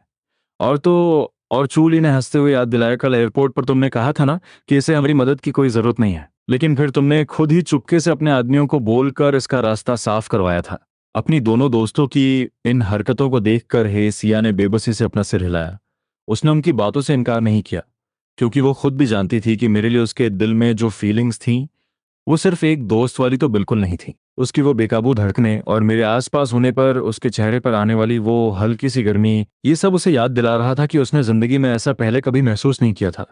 और तो और चूली ने हंसते हुए याद दिलाया, कल एयरपोर्ट पर तुमने कहा था ना कि इसे हमारी मदद की कोई जरूरत नहीं है, लेकिन फिर तुमने खुद ही चुपके से अपने आदमियों को बोलकर इसका रास्ता साफ करवाया था। अपनी दोनों दोस्तों की इन हरकतों को देखकर हे सिया ने बेबसी से अपना सिर हिलाया। उसने उनकी बातों से इनकार नहीं किया, क्योंकि वो खुद भी जानती थी कि मेरे लिए उसके दिल में जो फीलिंग्स थीं, वो सिर्फ एक दोस्त वाली तो बिल्कुल नहीं थी। उसकी वो बेकाबू धड़कने और मेरे आसपास होने पर उसके चेहरे पर आने वाली वो हल्की सी गर्मी, ये सब उसे याद दिला रहा था कि उसने जिंदगी में ऐसा पहले कभी महसूस नहीं किया था।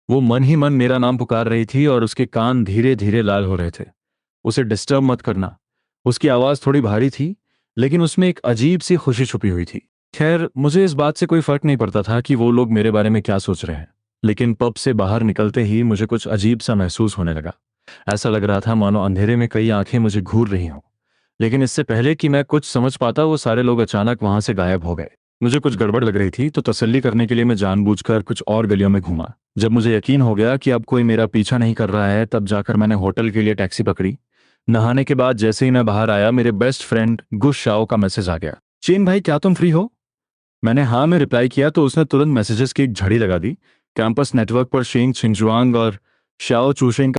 वो मन ही मन मेरा नाम पुकार रही थी और उसके कान धीरे धीरे लाल हो रहे थे। उसे डिस्टर्ब मत करना। उसकी आवाज थोड़ी भारी थी, लेकिन उसमें एक अजीब सी खुशी छुपी हुई थी। खैर, मुझे इस बात से कोई फर्क नहीं पड़ता था कि वो लोग मेरे बारे में क्या सोच रहे हैं। लेकिन पब से बाहर निकलते ही मुझे कुछ अजीब सा महसूस होने लगा। ऐसा लग रहा था मानो अंधेरे में कई आंखें मुझे घूर रही हों। लेकिन इससे पहले कि मैं कुछ समझ पाता, वो सारे लोग अचानक वहां से गायब हो गए। मुझे कुछ गड़बड़ लग रही थी, तो तसल्ली करने के लिए मैं जानबूझकर कुछ और गलियों में घूमा। जब मुझे यकीन हो गया कि अब कोई मेरा पीछा नहीं कर रहा है, तब जाकर मैंने होटल के लिए टैक्सी पकड़ी। नहाने के बाद जैसे ही मैं बाहर आया, मेरे बेस्ट फ्रेंड गुश शाओ का मैसेज आ गया, चीन भाई क्या तुम फ्री हो? मैंने हाँ में रिप्लाई किया तो उसने तुरंत मैसेजेस की एक झड़ी लगा दी। कैंपस नेटवर्क पर शेंग छिंगजुआंग और शाओ चूशेंग